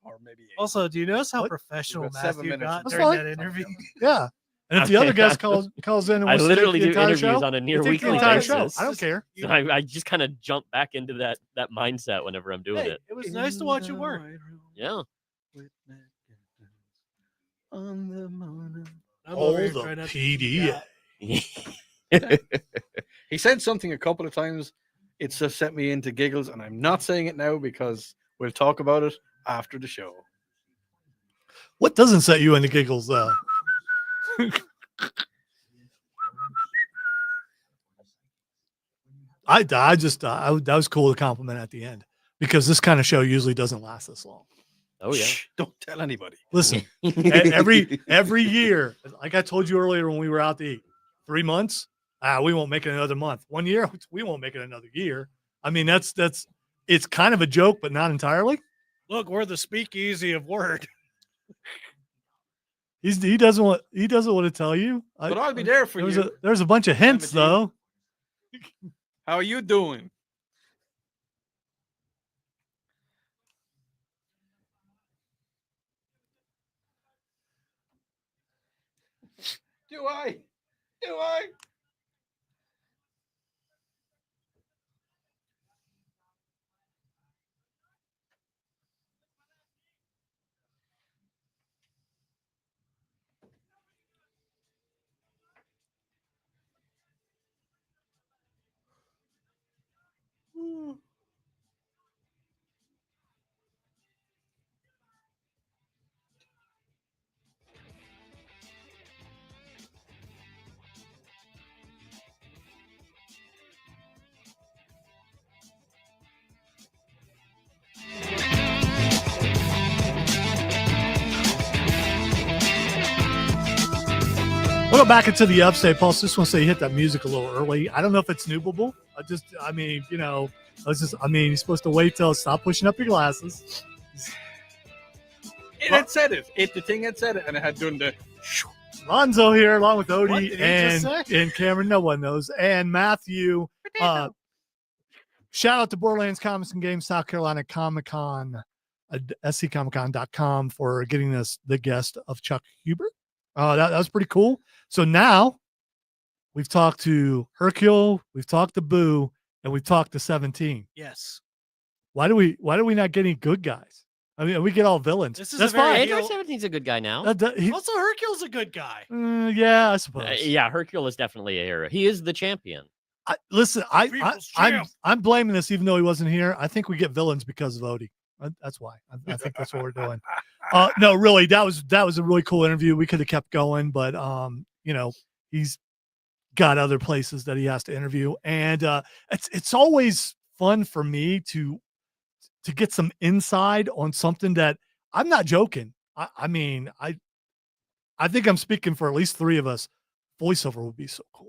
or maybe 8. Also, do you notice how What? professional We've got 7 Matthew minutes. got That's during fine. that interview? Yeah. And if the other guest calls in and I wants to take literally the do entire interviews show, on a near you take weekly the entire basis. show. I don't care. So I just kind of jump back into that mindset whenever I'm doing Hey, it. it was nice to watch you work. Yeah. On the morning. I'm over here Hold trying the not to PD. He said something a couple of times. It's just sent me into giggles, and I'm not saying it now because we'll talk about it after the show. What doesn't set you into giggles, though? that was cool to compliment at the end because this kind of show usually doesn't last this long. Oh yeah. Shh, don't tell anybody. Listen, every year, like I told you earlier when we were out to eat, 3 months, we won't make it another month. 1 year, we won't make it another year. I mean, that's it's kind of a joke, but not entirely. Look, we're the speakeasy of word. He doesn't want to tell you. But I'll be there for you. There's a bunch of hints though. How are you doing? Do I? We'll go back into the Upstate Pulse. Just want to say you hit that music a little early. I don't know if it's snoopable. You're supposed to wait till stop pushing up your glasses. It had said it. The thing had said it, and it had done the. Lonzo here, along with What Odie did he just and Cameron. No one knows. And Matthew. Shout out to Borderlands Comics and Games, South Carolina Comic Con, sccomiccon.com for getting us the guest of Chuck Huber. That was pretty cool. So now we've talked to Hercule, we've talked to Boo, and we've talked to 17. Yes. Why do we not get any good guys? I mean, we get all villains. That's fine. Android 17's a good guy now. Also, Hercule's a good guy. Yeah, I suppose. Yeah, Hercule is definitely a hero. He is the champion. I'm blaming this, even though he wasn't here. I think we get villains because of Odie. That's why. I think that's what we're doing. No, really, that was a really cool interview. We could have kept going, but he's got other places that he has to interview, and it's always fun for me to get some insight on something that I'm not joking. I think I'm speaking for at least three of us. Voiceover would be so cool.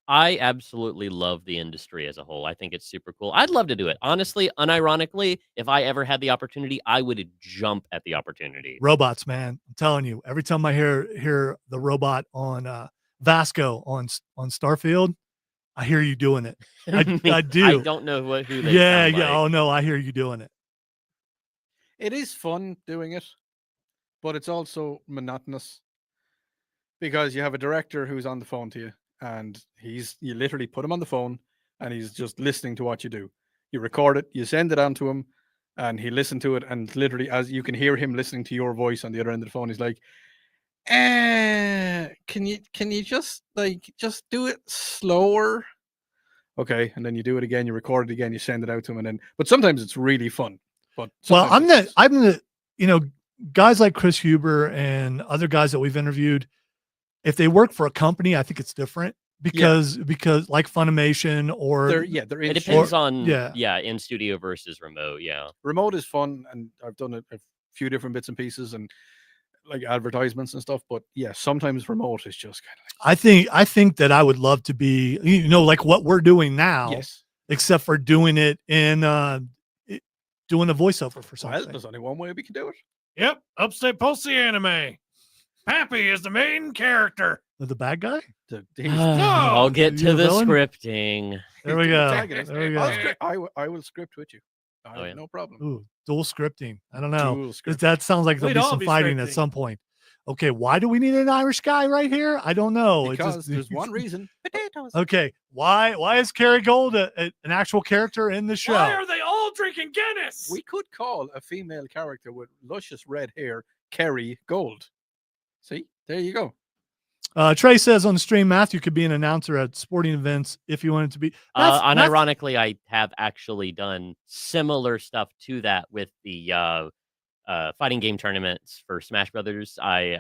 I absolutely love the industry as a whole. I think it's super cool. I'd love to do it. Honestly, unironically, if I ever had the opportunity, I would jump at the opportunity. Robots, man. I'm telling you, every time I hear the robot on Vasco on Starfield, I hear you doing it. I do. I don't know who they yeah. sound like. Oh no, I hear you doing it. It is fun doing it, but it's also monotonous because you have a director who's on the phone to you, and you literally put him on the phone and he's just listening to what you do. You record it, you send it on to him, and he listened to it, and literally as you can hear him listening to your voice on the other end of the phone, he's like, can you just do it slower? Okay, and then you do it again, you record it again, you send it out to him, but sometimes it's really fun. But I'm the guys like Chris Huber and other guys that we've interviewed. If they work for a company, I think it's different because like Funimation or they're it depends on in studio versus remote. Yeah, remote is fun, and I've done a few different bits and pieces and like advertisements and stuff. But yeah, sometimes remote is just kind of like, I think that I would love to be like what we're doing now. Yes, except for doing it in doing a voiceover for something. Well, there's only one way we can do it. Yep, Upstate Pulse the anime. Pappy is the main character. The bad guy? I'll get to the scripting. There we go. I will script with you. No problem. Ooh, dual scripting. I don't know. That sounds like there'll be some fighting at some point. Okay, why do we need an Irish guy right here? I don't know. Because there's one reason. Potatoes. Okay, why is Kerry Gold an actual character in the show? Why are they all drinking Guinness? We could call a female character with luscious red hair Kerry Gold. See, there you go. Trey says on the stream, Matthew could be an announcer at sporting events if you wanted to be. Unironically, I have actually done similar stuff to that with the fighting game tournaments for Smash Brothers. I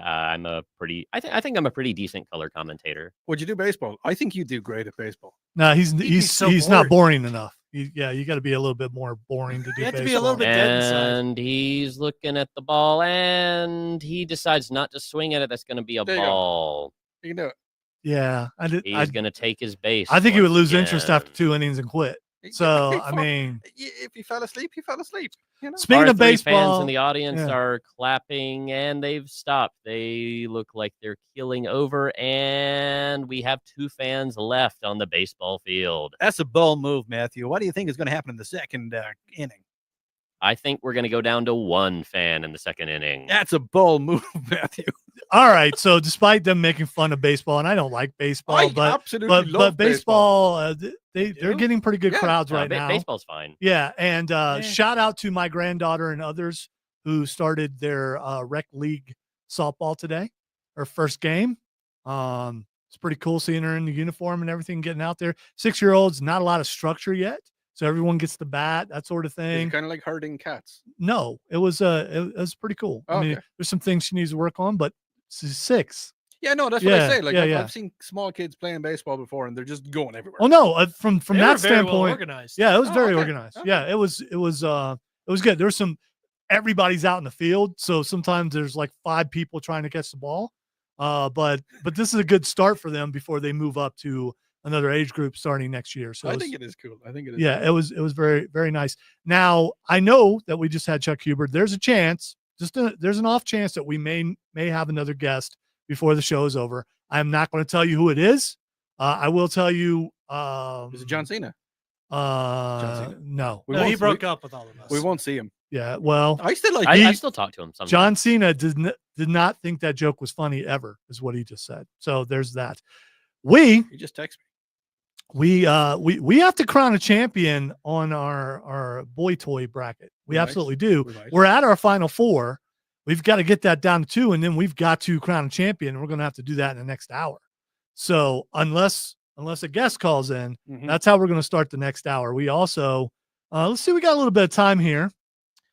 think I'm a pretty decent color commentator. Would you do baseball? I think you do great at baseball. No, he's not boring enough. You got to be a little bit more boring to do. You have baseball. to be a little bit dead inside. And he's looking at the ball, and he decides not to swing at it. That's going to be a ball. You can do it. Yeah, He's going to take his base. I think he would lose interest after 2 innings and quit. So I mean, if he fell asleep, he fell asleep. You know? speaking Our of three fans baseball, in the audience yeah. are clapping and they've stopped. They look like they're keeling over, and we have 2 fans left on the baseball field. That's a bold move, Matthew. What do you think is going to happen in the second inning? I think we're going to go down to 1 fan in the second inning. That's a bold move, Matthew. All right. So despite them making fun of baseball, and I don't like baseball, I but absolutely love baseball, they're do? getting pretty good Yeah. crowds right now. Baseball's fine. Yeah, and shout out to my granddaughter and others who started their rec league softball today, her first game. It's pretty cool seeing her in the uniform and everything, getting out there. 6-year-olds, not a lot of structure yet, so everyone gets the bat, that sort of thing. Kind of like herding cats. No, it was pretty cool. I mean, Okay. there's some things she needs to work on, but she's 6. Yeah, no, that's what I Yeah, say. Like yeah. I've seen small kids playing baseball before, and they're just going everywhere. Oh no, from They were that very well standpoint, organized. yeah, it was Oh, very okay. organized. Okay. Yeah, it was good. There was some everybody's out in the field, so sometimes there's like 5 people trying to catch the ball. But this is a good start for them before they move up to another age group starting next year. So I think it is cool. I think it is. yeah, cool. it was very, very nice. Now I know that we just had Chuck Hubert. There's a chance, there's an off chance that we may have another guest before the show is over. I'm not going to tell you who it is. I will tell you. Is it John Cena? No. No, he won't- broke up with all of us. We won't see him. Yeah. Well, I still like. I still talk to him sometimes. John Cena did not think that joke was funny ever, is what he just said. So there's that. He just texted me. We have to crown a champion on our boy toy bracket. We Right. absolutely do. Right. We're at our final 4. We've got to get that down to 2, and then we've got to crown a champion. And we're going to have to do that in the next hour. So unless a guest calls in, Mhm. that's how we're going to start the next hour. We also let's see. We got a little bit of time here.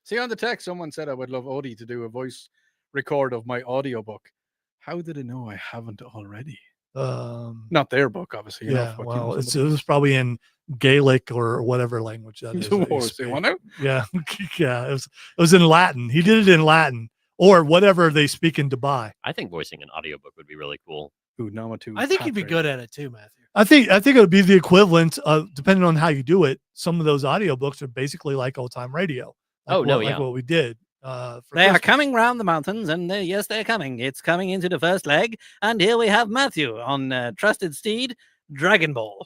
See, on the text, someone said I would love Odie to do a voice record of my audiobook. How did I know I haven't already? Not their book, obviously. Yeah. Well, it was probably in Gaelic or whatever language that is. that you speak. Yeah. Yeah. It was in Latin. He did it in Latin or whatever they speak in Dubai. I think voicing an audiobook would be really cool. I think you'd be good at it too, Matthew. I think it would be the equivalent of, depending on how you do it. Some of those audiobooks are basically like old time radio. Like like what we did. They are Christmas. coming round the mountains, and yes, they're coming. It's coming into the first leg, and here we have Matthew on Trusted Steed, Dragonball.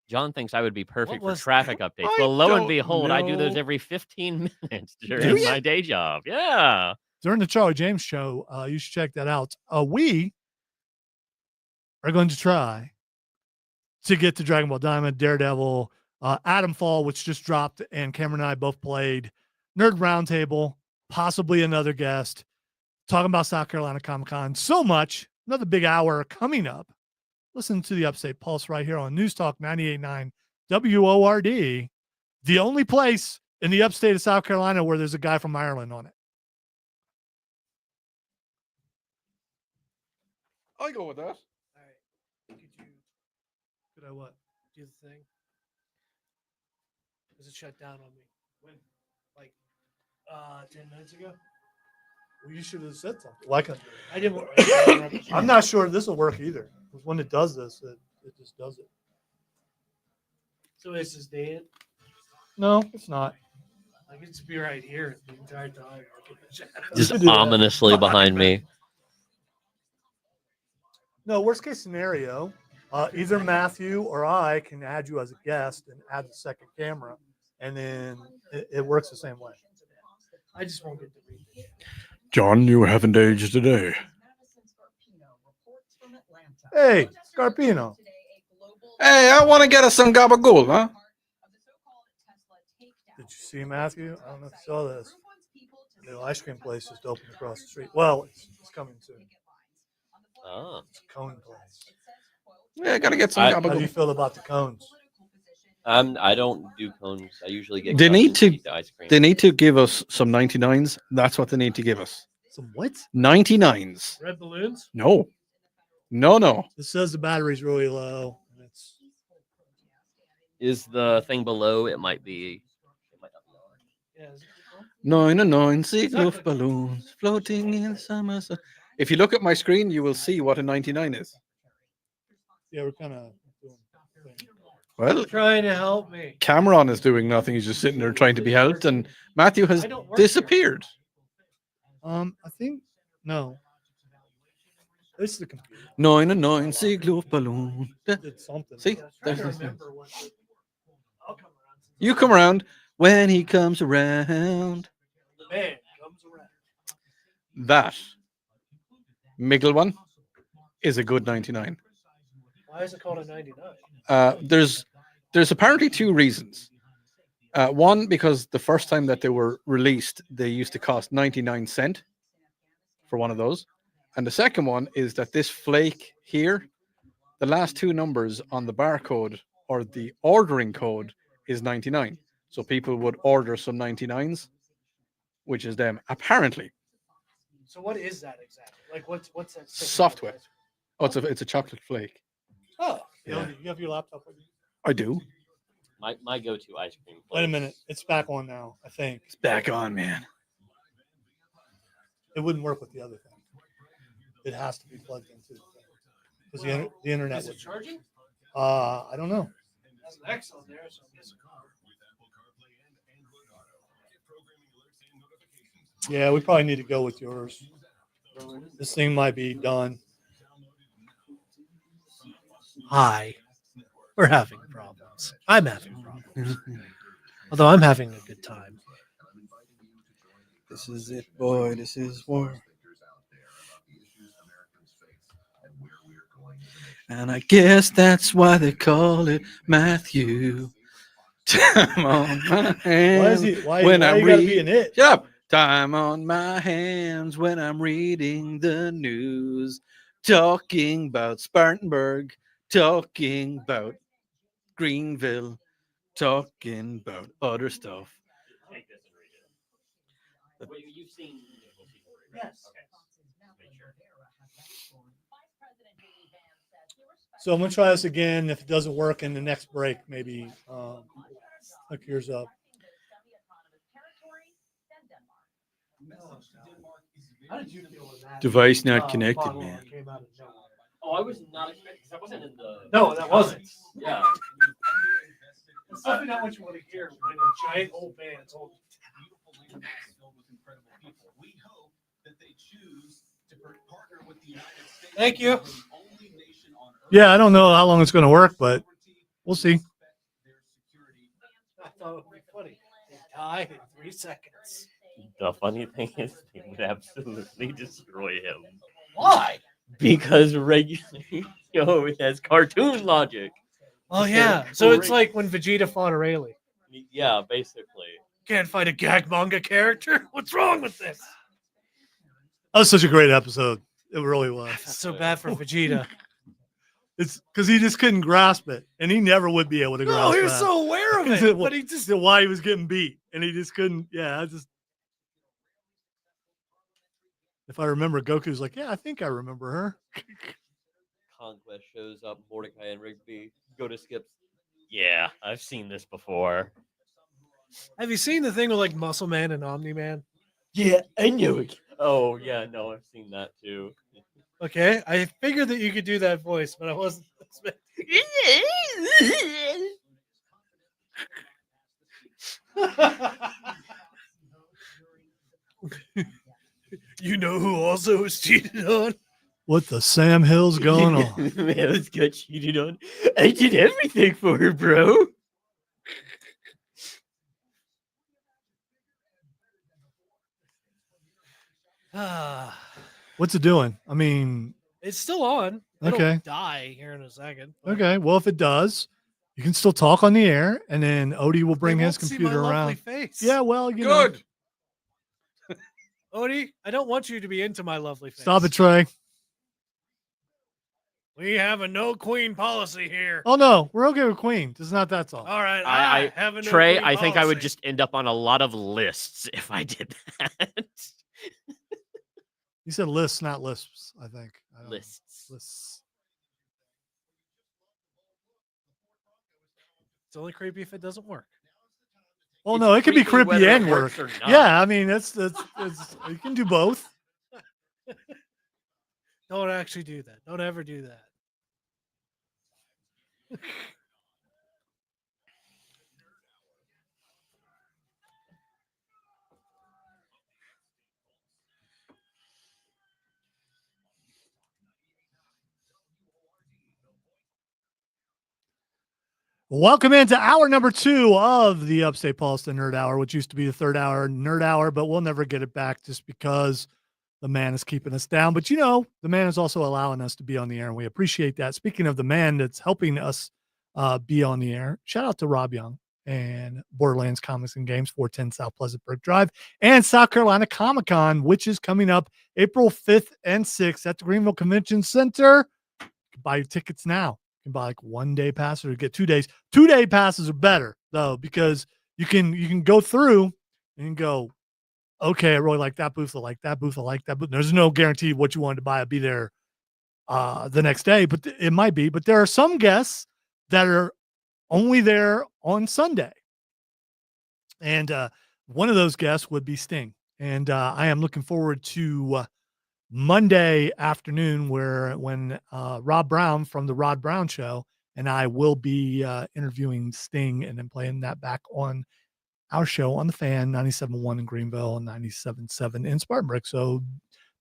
John thinks I would be perfect for was traffic updates. I Well, lo and don't behold, I do those know. every 15 minutes Do during ya? my day job. Yeah. During the Charlie James show. You should check that out. We are going to try to get to Dragon Ball Diamond, Daredevil, Atomfall, which just dropped, and Cameron and I both played, Nerd Roundtable, possibly another guest, talking about South Carolina Comic-Con. So much. Another big hour coming up. Listen to the Upstate Pulse right here on News Talk 98.9 WORD, the only place in the upstate of South Carolina where there's a guy from Ireland on it. I go with that. All right. Could I what? Do the thing? Does it shut down on me? When? Like 10 minutes ago? Well, you should have said something. Like I didn't. I'm not sure this will work either. Because when it does this, it just does it. So this is dead. No, it's not. I could just be right here the entire time. Just should do that. ominously behind me. No, worst case scenario, either Matthew or I can add you as a guest and add the second camera, and then it works the same way. I just won't get to read it. John, you haven't aged today. Hey, Scarpino. Hey, I want to get us some gabagool, huh? Did you see Matthew? I don't know if you saw this. The new ice cream place just opened across the street. Well, it's coming soon. Oh. It's a cone place. Yeah, gotta get some I- How do you gabagool. feel about the cones? I don't do cones. I usually get. They cups need and to- eat the ice cream. They need to give us some 99s. That's what they need to give us. Some what? 99s. Red balloons? No. No. It says the battery's really low. And it's Is the thing below? It might be. It might not be on. Yeah. Is it cool? 99 Seagrove balloons floating in the summer sun. If you look at my screen, you will see what a 99 is. yeah, we're kind of doing things. Well, Trying to help me. Cameron is doing nothing. He's just sitting there trying to be helped, and Matthew has I don't work here. disappeared. I think no. This is the computer. 99 Luftballon. Did something. See, I was trying there's to this thing. remember what. I'll come around. You come around when he comes around. The man comes around. That Miggle one is a good 99. Why is it called a 99? There's apparently two reasons. One, because the first time that they were released, they used to cost 99 cents for one of those. And the second one is that this flake here, the last two numbers on the barcode or the ordering code is 99. So people would order some 99s, which is them, apparently. So what is that exactly? Like what's that? Software. Oh, it's a chocolate flake. Oh, Yeah. You have your laptop with you? I do. My go-to ice cream. Wait a place. minute. It's back on now, I think. It's back on, man. It wouldn't work with the other thing. It has to be plugged into the thing. Because the internet is it would. charging? I don't know. There's an X on there, so I'm guessing. Yeah, we probably need to go with yours. This thing might be done. Hi. We're having problems. I'm having problems. Although I'm having a good time. This is it, boy. This is war. And I guess that's why they call it Matthew. Time on my hands. Why when you I'm gotta read- be in it? Shut up. Time on my hands when I'm reading the news. Talking about Spartanburg. Talking about Greenville. Talking about other stuff. Take this and read it. Wait, you've seen. Yes. So I'm gonna try this again. If it doesn't work in the next break, maybe hook yours up. How did you feel when that Device not connected, monologue man. came out of nowhere? Oh, I was not expecting. That wasn't in the. No, that wasn't. Yeah. It's definitely not what you want to hear when a giant old man told you. Thank you. Yeah, I don't know how long it's gonna work, but we'll see. I thought it would be funny. They died in 3 seconds. The funny thing is, they would absolutely destroy him Why? because regularly, it has cartoon logic. Oh yeah. So it's like when Vegeta fought Rayleigh. Yeah, basically. Can't fight a gag manga character? What's wrong with this? That was such a great episode. It really was. That's so bad for Vegeta. It's because he just couldn't grasp it, and he never would be able to No, grasp he was that. so aware of Because it, but he just why he was getting beat, and he just couldn't. Yeah, I just. If I remember, Goku's like, yeah, I think I remember her. Conquest shows up, Mordecai and Rigby go to Skips. Yeah, I've seen this before. Have you seen the thing with like Muscle Man and Omni Man? Yeah, I knew it. Oh, yeah, no, I've seen that too. Okay, I figured that you could do that voice, but I wasn't expecting. You know who also was cheated on? What the Sam Hill's going on? Man, this got cheated on. I did everything for her, bro. What's it doing? I mean, It's still on. It'll Okay. die here in a second. but okay. Well, if it does, you can still talk on the air, and then Odie will they bring his won't see my computer lovely around. Face. Yeah, well, you know. Good. Odie, I don't want you to be into my lovely face. Stop it, Trey. We have a no queen policy here. Oh no, we're okay with Queen. It's not that's all. All right, I- have a no Trey, queen I think I would policy. just end up on a lot of lists if I did that. You said lists, not lisps. I think I don't know. Lists. Lists. It's only creepy if it doesn't work. Oh It's no, it could be creepy creepy whether it and work. works or not. Yeah, I mean it's you can do both. Don't actually do that. Don't ever do that. Welcome into hour number 2 of the Upstate Pulse, the Nerd Hour, which used to be the third hour Nerd Hour, but we'll never get it back just because the man is keeping us down. But the man is also allowing us to be on the air, and we appreciate that. Speaking of the man that's helping us be on the air, shout out to Rob Young and Borderlands Comics and Games, 410 South Pleasantburg Drive, and South Carolina Comic-Con, which is coming up April 5th and 6th at the Greenville Convention Center. You can buy your tickets now. You can buy like 1 day pass or get 2 days. 2-day passes are better though, because you can go through and go, okay, I really like that booth. I like that booth. I like that booth. There's no guarantee what you wanted to buy will be there the next day, but it might be. But there are some guests that are only there on Sunday. And one of those guests would be Sting. And I am looking forward to Monday afternoon when Rob Brown from the Rod Brown Show and I will be interviewing Sting and then playing that back on our show on the Fan, 97.1 in Greenville and 97.7 in Spartanburg. So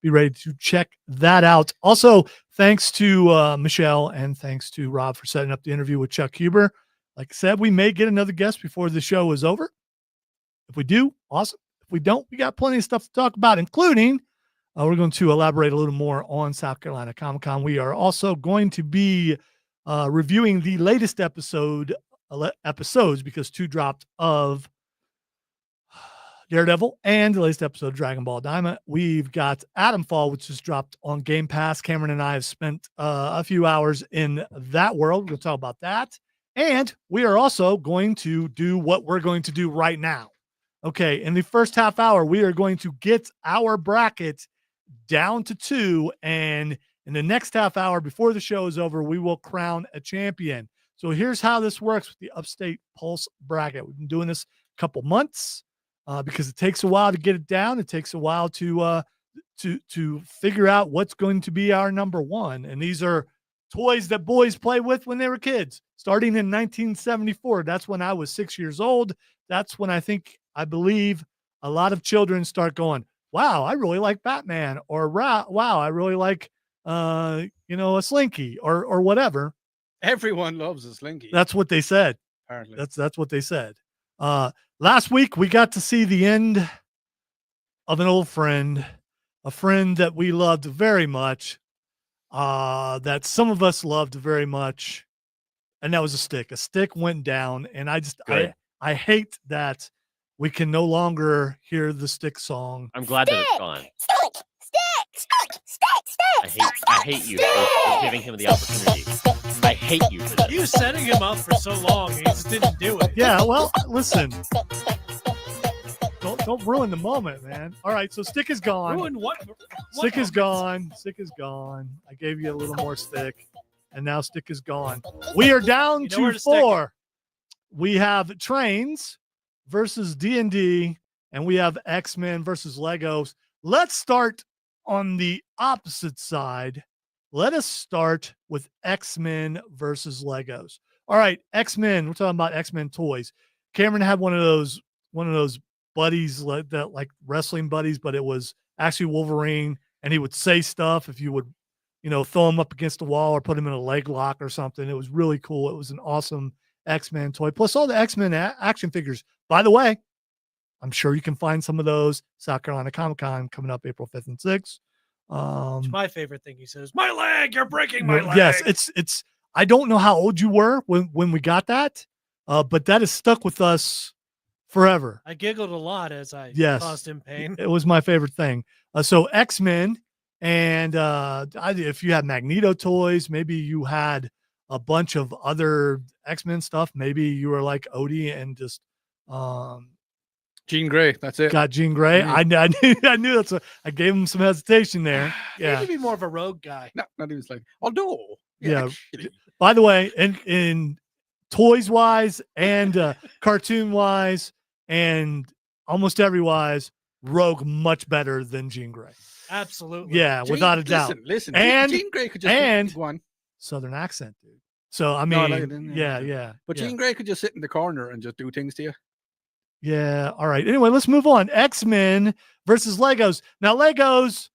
be ready to check that out. Also, thanks to Michelle and thanks to Rob for setting up the interview with Chuck Huber. Like I said, we may get another guest before the show is over. If we do, awesome. If we don't, we got plenty of stuff to talk about, including we're going to elaborate a little more on South Carolina Comic-Con. We are also going to be reviewing the latest episodes because 2 dropped of Daredevil and the latest episode of Dragonball Diamond. We've got Atomfall, which just dropped on Game Pass. Cameron and I have spent a few hours in that world. We're going to talk about that. And we are also going to do what we're going to do right now. Okay, in the first half hour, we are going to get our bracket down to 2, and in the next half hour before the show is over, we will crown a champion. So here's how this works with the Upstate Pulse bracket. We've been doing this a couple months because it takes a while to get it down. It takes a while to figure out what's going to be our number 1. And these are toys that boys play with when they were kids, starting in 1974. That's when I was 6 years old. That's when I believe a lot of children start going, wow, I really like Batman, or wow, I really like, a Slinky or whatever. Everyone loves a Slinky. That's what they said. Apparently. That's what they said. Last week we got to see the end of an old friend, a friend that we loved very much, that some of us loved very much. And that was a stick. A stick went down. And I hate that we can no longer hear the stick song. I'm glad that it's gone. I hate you for giving him the opportunity. I hate you for this. You were setting him up for so long, and he just didn't do it. Yeah, well, listen. Don't ruin the moment, man. All right, so stick is gone. Ruin what? Stick is gone. Stick is gone. I gave you a little more stick, and now stick is gone. We are down to 4. We have Trains versus D&D, and we have X-Men versus Legos. Let's start on the opposite side. Let us start with X-Men versus Legos. All right, X-Men. We're talking about X-Men toys. Cameron had one of those buddies like wrestling buddies, but it was actually Wolverine, and he would say stuff if you would, throw him up against the wall or put him in a leg lock or something. It was really cool. It was an awesome X-Men toy, plus all the X-Men action figures. By the way, I'm sure you can find some of those. South Carolina Comic-Con coming up April 5th and 6th. It's my favorite thing he says, my leg, you're breaking my leg. Yes, it's I don't know how old you were when we got that, but that has stuck with us forever. I giggled a lot as I caused him pain. It was my favorite thing. So X-Men, and if you had Magneto toys, maybe you had a bunch of other X-Men stuff. Maybe you were like Odie and just Jean Grey. That's it. Got Jean Grey. Mm-hmm. I knew that's what I gave him some hesitation there. Yeah. Maybe more of a rogue guy. No, not even like, although. Yeah. By the way, in toys wise and cartoon wise and almost every wise, Rogue much better than Jean Grey. Absolutely. Yeah, without a doubt. Listen. And Jean Grey could just go on. Southern accent, dude. So I mean, yeah. But Jean Grey could just sit in the corner and just do things to you. Yeah. All right. Anyway, let's move on. X-Men versus Legos. Now, Legos,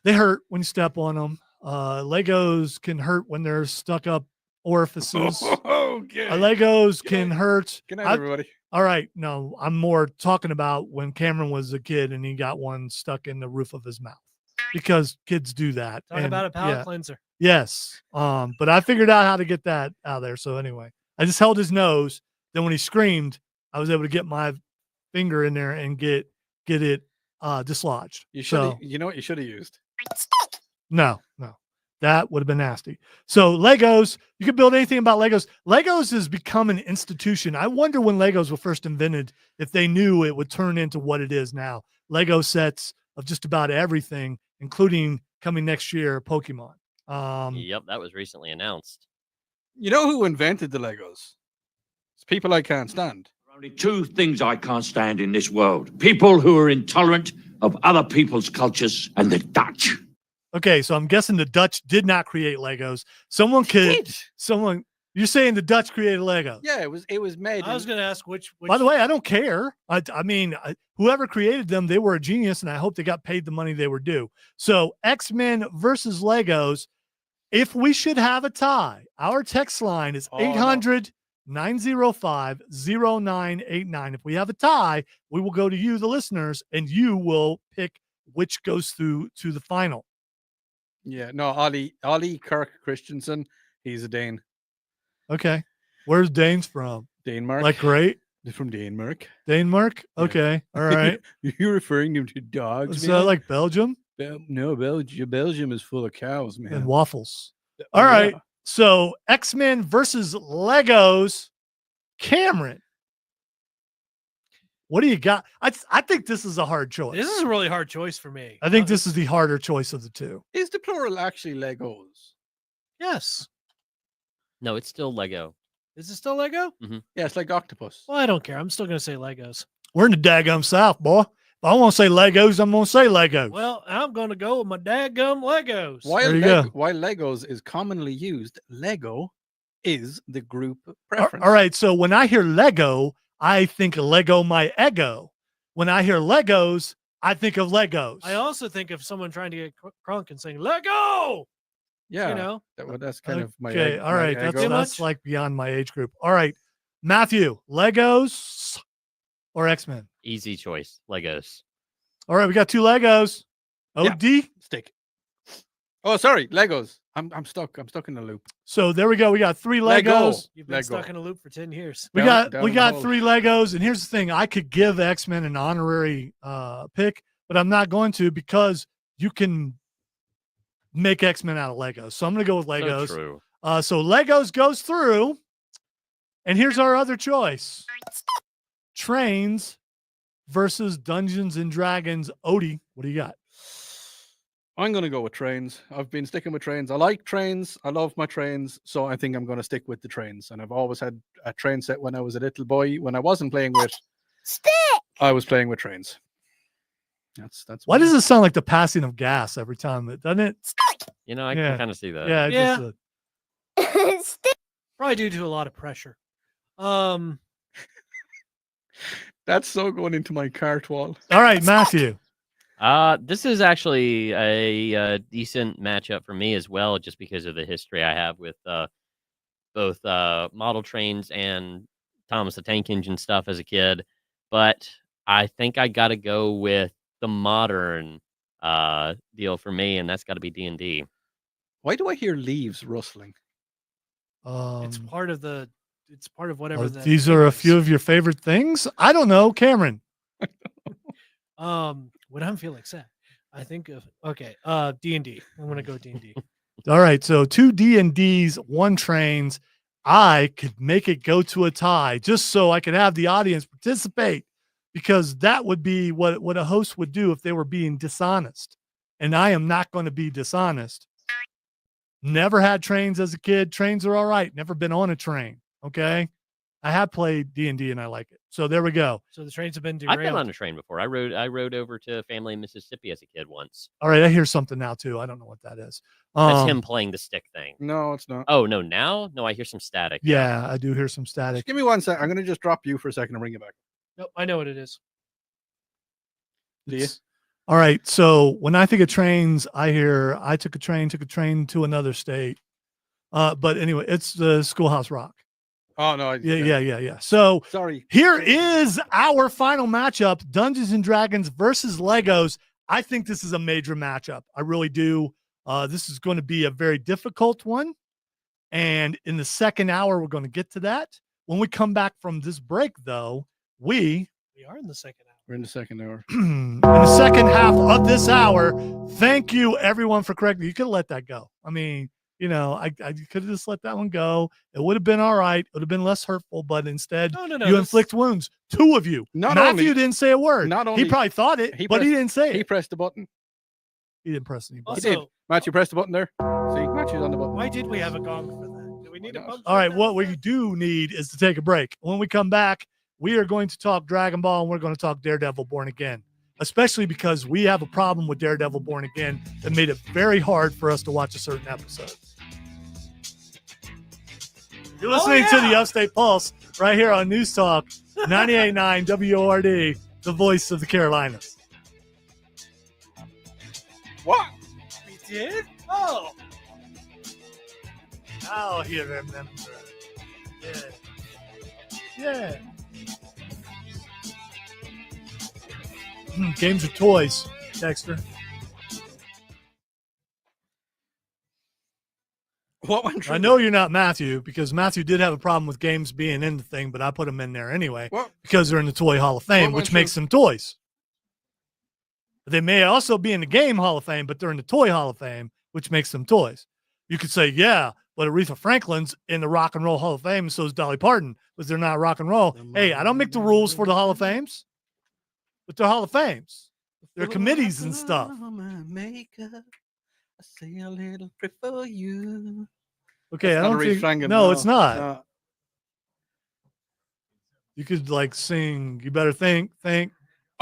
they hurt when you step on them. Legos can hurt when they're stuck up orifices. Okay. Legos Good can night. hurt. Good night, everybody. All right. No, I'm more talking about when Cameron was a kid and he got one stuck in the roof of his mouth because kids do that. Talk And, about a palate yeah, cleanser. yes. But I figured out how to get that out of there. So anyway, I just held his nose. Then when he screamed, I was able to get my finger in there and get it dislodged. You should. So, You know what you should have used? no. That would have been nasty. So Legos, you can build anything about Legos. Legos has become an institution. I wonder when Legos were first invented, if they knew it would turn into what it is now. Lego sets of just about everything, including coming next year, Pokemon. Yep, that was recently announced. You know who invented the Legos? It's people I can't stand. Only two things I can't stand in this world: people who are intolerant of other people's cultures and the Dutch. Okay, so I'm guessing the Dutch did not create Legos. You're saying the Dutch created Legos. Yeah, it was made. I was going to ask which. By the way, I don't care. I mean, whoever created them, they were a genius, and I hope they got paid the money they were due. So X-Men versus Legos. If we should have a tie, our text line is 800-905-0989. If we have a tie, we will go to you, the listeners, and you will pick which goes through to the final. Yeah, no, Ollie Kirk Christensen. He's a Dane. Okay. Where's Danes from? Denmark. Like great? They're from Denmark. Denmark? Yeah. Okay. All right. You're referring them to dogs. Is that like Belgium? No, Belgium is full of cows, man. And waffles. All right. Yeah. So X-Men versus Legos. Cameron, what do you got? I think this is a hard choice. This is a really hard choice for me. I think this is the harder choice of the two. Is the plural actually Legos? Yes. No, it's still Lego. Is it still Lego? Yeah, it's like octopus. Well, I don't care. I'm still going to say Legos. We're in the daggum South, boy. If I want to say Legos, I'm going to say Legos. Well, I'm going to go with my dadgum Legos. There you go. While Legos is commonly used, Lego is the group preference. All right. So when I hear Lego, I think Lego my ego. When I hear Legos, I think of Legos. I also think of someone trying to get crunk and saying Lego. Yeah, You know, that's kind of my. Okay. All right. ego. That's like beyond my age group. All right. Matthew, Legos or X-Men? Easy choice. Legos. All right. We got two Legos. Yeah. OD. Stick. Oh, sorry, Legos. I'm stuck. I'm stuck in the loop. So there we go. We got three Lego. Legos. you've been Lego. stuck in a loop for 10 years. We Down got the hole. three Legos, and here's the thing: I could give X-Men an honorary pick, but I'm not going to because you can make X-Men out of Legos. So I'm going to go with Legos. So true. So Legos goes through, and here's our other choice: Trains versus Dungeons and Dragons. Odie, what do you got? I'm going to go with trains. I've been sticking with trains. I like trains. I love my trains. So I think I'm going to stick with the trains. And I've always had a train set when I was a little boy. When I wasn't playing with stick, I was playing with trains. That's Why does it sound like the passing of gas every time? Doesn't it? You know, I Yeah. can kind of see that. Yeah. Yeah. Just, Probably due to a lot of pressure. That's so going into my cart wall. all right, Matthew. This is actually a decent matchup for me as well, just because of the history I have with both model trains and Thomas the Tank Engine stuff as a kid. But I think I got to go with the modern deal for me, and that's got to be D&D. Why do I hear leaves rustling? It's part of the. It's part of whatever. the These are a thing few is. of your favorite things. I don't know, Cameron. When I'm feeling sad, I think of D&D. I'm gonna go D&D. All right, so two D&Ds, one trains. I could make it go to a tie just so I could have the audience participate, because that would be what a host would do if they were being dishonest. And I am not going to be dishonest. Never had trains as a kid. Trains are all right. Never been on a train. Okay. I have played D&D and I like it. So there we go. So the trains have been I've been derailed. on a train before. I rode over to family in Mississippi as a kid once. All right. I hear something now too. I don't know what that is. That's him playing the stick thing. No, it's not. Oh, no, now? No, I hear some static. Yeah, I do hear some static. Just give me 1 sec. I'm going to just drop you for a second and bring you back. Nope, I know what it is. Do you? All right. So when I think of trains, I hear I took a train to another state. But anyway, it's the Schoolhouse Rock. Oh no. Yeah. So Sorry. here is our final matchup: Dungeons and Dragons versus Legos. I think this is a major matchup. I really do. This is going to be a very difficult one. And in the second hour, we're going to get to that. When we come back from this break, though, we are in the second hour. We're in the second hour. in the second half of this hour. Thank you, everyone, for correcting. You could have let that go. I mean, I could have just let that one go. It would have been all right. It would have been less hurtful, but instead, you inflict wounds. Two of you. Matthew didn't say a word. He probably thought it, but he didn't say it. He pressed the button. He didn't press any button. He did. Matthew pressed the button there. See, Matthew's on the button. Why did we have a gong for that? Do we need a bump? All right, what we do need is to take a break. When we come back, we are going to talk Dragon Ball, and we're going to talk Daredevil Born Again, especially because we have a problem with Daredevil Born Again that made it very hard for us to watch a certain episode. You're listening to the Upstate Pulse right here on News Talk 98.9 WORD, the voice of the Carolinas. What? We did? Oh. Now you remember. Yeah. Games are toys, Dexter. What went I know you're not Matthew, because Matthew did have a problem with games being in the thing, but I put them in there anyway because they're in the Toy Hall of Fame, which makes them toys. They may also be in the Game Hall of Fame, but they're in the Toy Hall of Fame, which makes them toys. You could say, yeah, but Aretha Franklin's in the Rock and Roll Hall of Fame, and so is Dolly Parton, but they're not rock and roll. Hey, I don't make the rules for the Hall of Fames, but they're Hall of Fames. They're committees and stuff. I say a little prayer for you. Okay, I don't think. No, it's not. You could sing. You better think.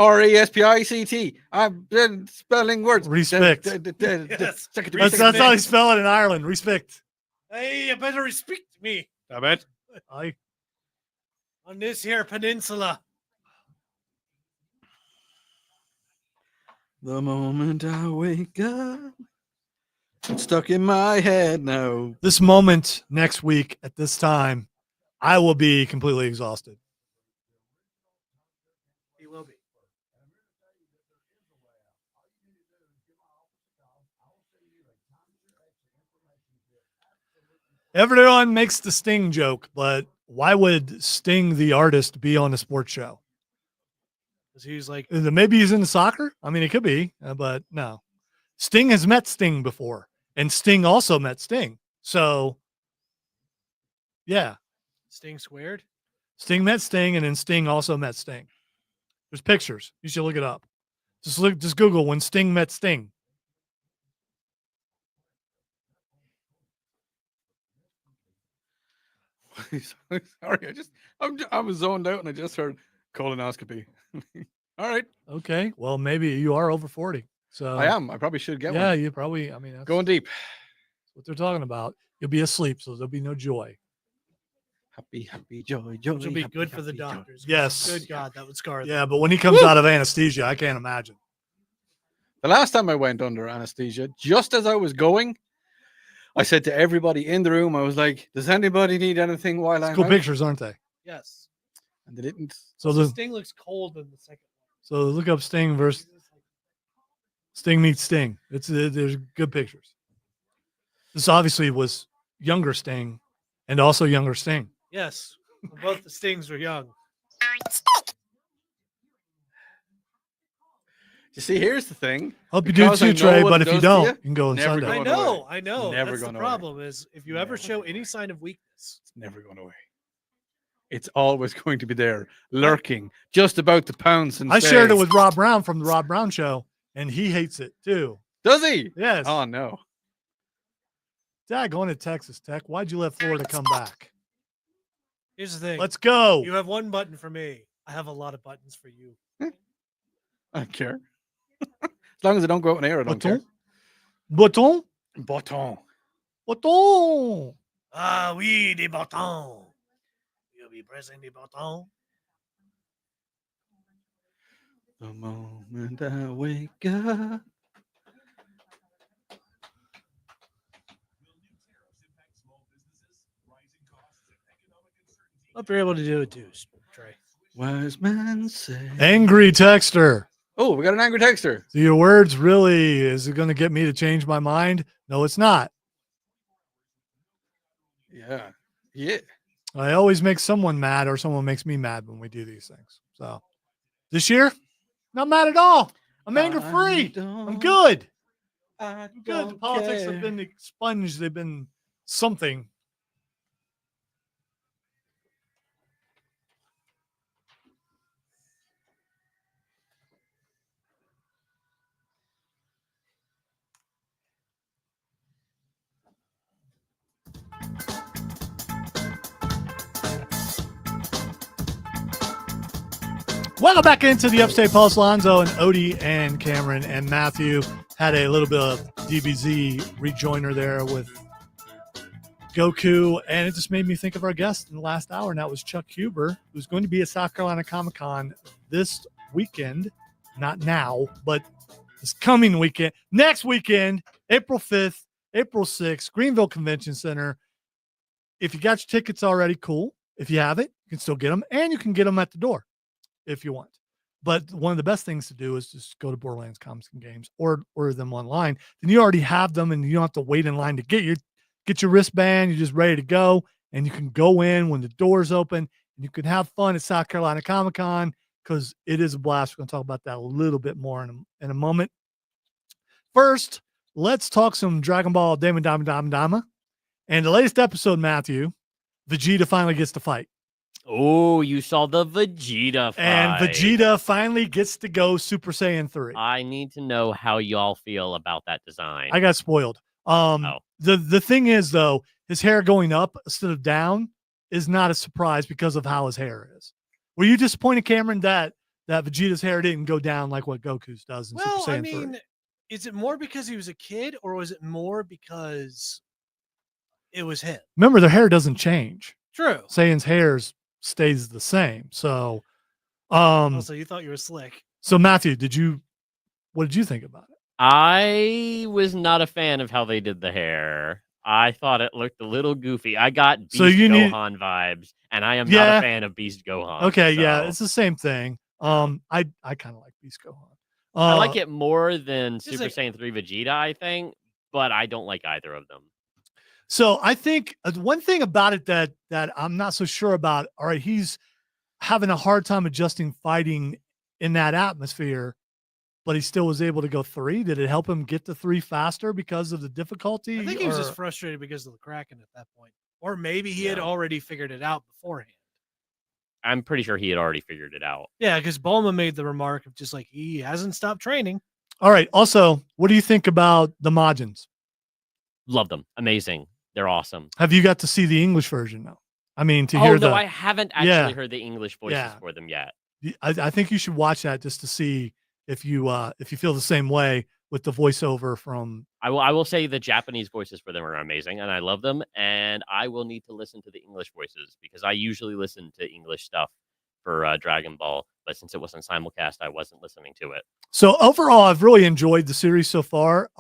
RESPICT. I've been spelling words. Respect. That's how they spell it in Ireland. Respect. Hey, you better respect me. I bet. Aye. On this here peninsula. The moment I wake up, it's stuck in my head now. This moment next week at this time, I will be completely exhausted. He will be. Everyone makes the Sting joke, but why would Sting, the artist, be on a sports show? Because he's like, maybe he's into soccer. I mean, it could be, but no. Sting has met Sting before, and Sting also met Sting. So, yeah. Sting squared? Sting met Sting, and then Sting also met Sting. There's pictures. You should look it up. Just Google when Sting met Sting. Sorry, I was zoned out and I just heard colonoscopy. All right. Okay. Well, maybe you are over 40. So I am. I probably should get one. Yeah, you probably. I mean, that's going deep. That's what they're talking about. You'll be asleep, so there'll be no joy. Happy, joy. Which will be good for the doctors. Yes. Good God, that would scar them. Yeah, but when he comes out of anesthesia, I can't imagine. The last time I went under anesthesia, just as I was going, I said to everybody in the room, I was like, does anybody need anything while I'm cool out? pictures, aren't they? Yes. And they didn't. So the Sting looks cold in the second one. So look up Sting versus Sting meets Sting. There's good pictures. This obviously was younger Sting and also younger Sting. Yes. Both the Stings were young. You see, here's the thing. Hope you do too, Trey, but if you don't, you can go on never Sunday. I know. Never That's the going problem is if you ever show any sign of weakness. It's never going away. It's always going to be there, lurking, just about to pounce and I shared it with Rob Brown from the Rob Brown Show, and he hates it too. Does he? Yes. Oh, no. Dad, going to Texas Tech. Why'd you let Florida come back? Here's the thing. Let's go. You have one button for me. I have a lot of buttons for you. I don't care. As long as I don't go out in air, I don't care. Bouton? Bouton. Bouton. Ah, oui, des boutons. You'll be pressing the button. The moment I wake up. Hope you're able to do it too, Trey. Wise men say. Angry texter. Oh, we got an angry texter. So your words really, is it going to get me to change my mind? No, it's not. Yeah. Yeah. I always make someone mad or someone makes me mad when we do these things. So this year, not mad at all. I'm anger free. I'm good. I'm good. The politics have been expunged. They've been something. Welcome back into the Upstate Pulse. Lonzo and Odie and Cameron and Matthew had a little bit of DBZ rejoiner there with Goku, and it just made me think of our guest in the last hour, and that was Chuck Huber, who's going to be at South Carolina Comic-Con this weekend. Not now, but this coming weekend. Next weekend, April 5th, April 6th, Greenville Convention Center. If you got your tickets already, cool. If you have it, you can still get them, and you can get them at the door if you want. But one of the best things to do is just go to Borderlands Comics and Games or order them online. Then you already have them, and you don't have to wait in line to get your wristband. You're just ready to go, and you can go in when the doors open, and you can have fun at South Carolina Comic-Con because it is a blast. We're going to talk about that a little bit more in a moment. First, let's talk some Dragon Ball Dama. And the latest episode, Matthew, Vegeta finally gets to fight. Oh, you saw the Vegeta fight. And Vegeta finally gets to go Super Saiyan 3. I need to know how y'all feel about that design. I got spoiled. The thing is, though, his hair going up instead of down is not a surprise because of how his hair is. Were you disappointed, Cameron, that Vegeta's hair didn't go down like what Goku's does in Super Saiyan 3? Is it more because he was a kid, or was it more because it was him? Remember, their hair doesn't change. True. Saiyan's hair stays the same. So, so you thought you were slick. So Matthew, what did you think about it? I was not a fan of how they did the hair. I thought it looked a little goofy. I got Beast Gohan vibes, and I am not a fan of Beast Gohan. Okay, yeah, it's the same thing. I kind of like Beast Gohan. I like it more than Super Saiyan 3 Vegeta, I think, but I don't like either of them. So I think one thing about it that I'm not so sure about, all right, he's having a hard time adjusting fighting in that atmosphere, but he still was able to go 3. Did it help him get to 3 faster because of the difficulty? I think he was just frustrated because of the Kraken at that point. Or maybe he had already figured it out beforehand. I'm pretty sure he had already figured it out. Yeah, because Bulma made the remark of just like, he hasn't stopped training. All right. Also, what do you think about the Majins? Love them. Amazing. They're awesome. Have you got to see the English version now? I mean, to hear I haven't actually heard the English voices for them yet. I think you should watch that just to see if you feel the same way with the voiceover from. I will say the Japanese voices for them are amazing, and I love them. And I will need to listen to the English voices because I usually listen to English stuff for Dragon Ball, but since it wasn't simulcast, I wasn't listening to it. So overall, I've really enjoyed the series so far.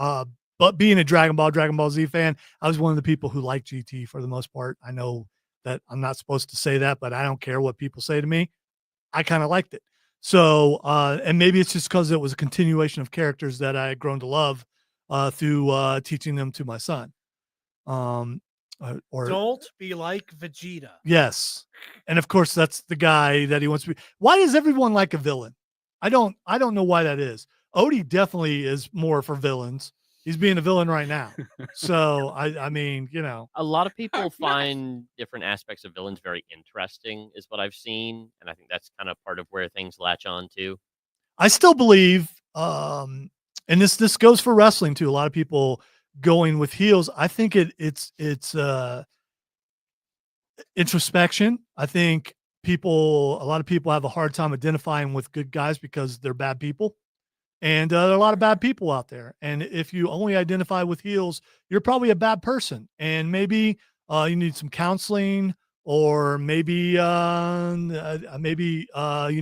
But being a Dragon Ball Z fan, I was one of the people who liked GT for the most part. I know that I'm not supposed to say that, but I don't care what people say to me. I kind of liked it. So, and maybe it's just because it was a continuation of characters that I had grown to love through teaching them to my son. Or don't be like Vegeta. Yes. And of course, that's the guy that he wants to be. Why does everyone like a villain? I don't know why that is. Odie definitely is more for villains. He's being a villain right now. So, I mean, a lot of people find different aspects of villains very interesting is what I've seen. And I think that's kind of part of where things latch on to. I still believe, and this goes for wrestling too. A lot of people going with heels. I think it's introspection. I think a lot of people have a hard time identifying with good guys because they're bad people. And there are a lot of bad people out there. And if you only identify with heels, you're probably a bad person. And maybe you need some counseling, or maybe you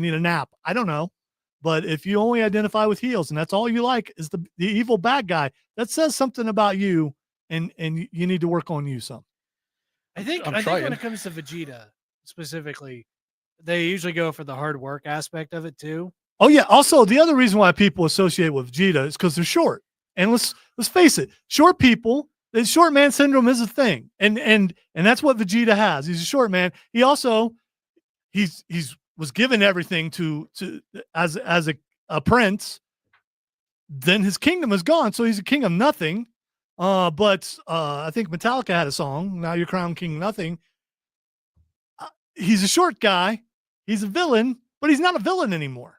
need a nap. I don't know. But if you only identify with heels and that's all you like is the evil bad guy, that says something about you, and you need to work on you some. I think when it comes to Vegeta, specifically, they usually go for the hard work aspect of it too. Oh yeah. Also, the other reason why people associate with Vegeta is because they're short. And let's face it, short people, the short man syndrome is a thing, and that's what Vegeta has. He's a short man. He also he's was given everything to as a prince. Then his kingdom is gone, so he's a king of nothing. But I think Metallica had a song. Now you're crowned king of nothing. He's a short guy. He's a villain, but he's not a villain anymore.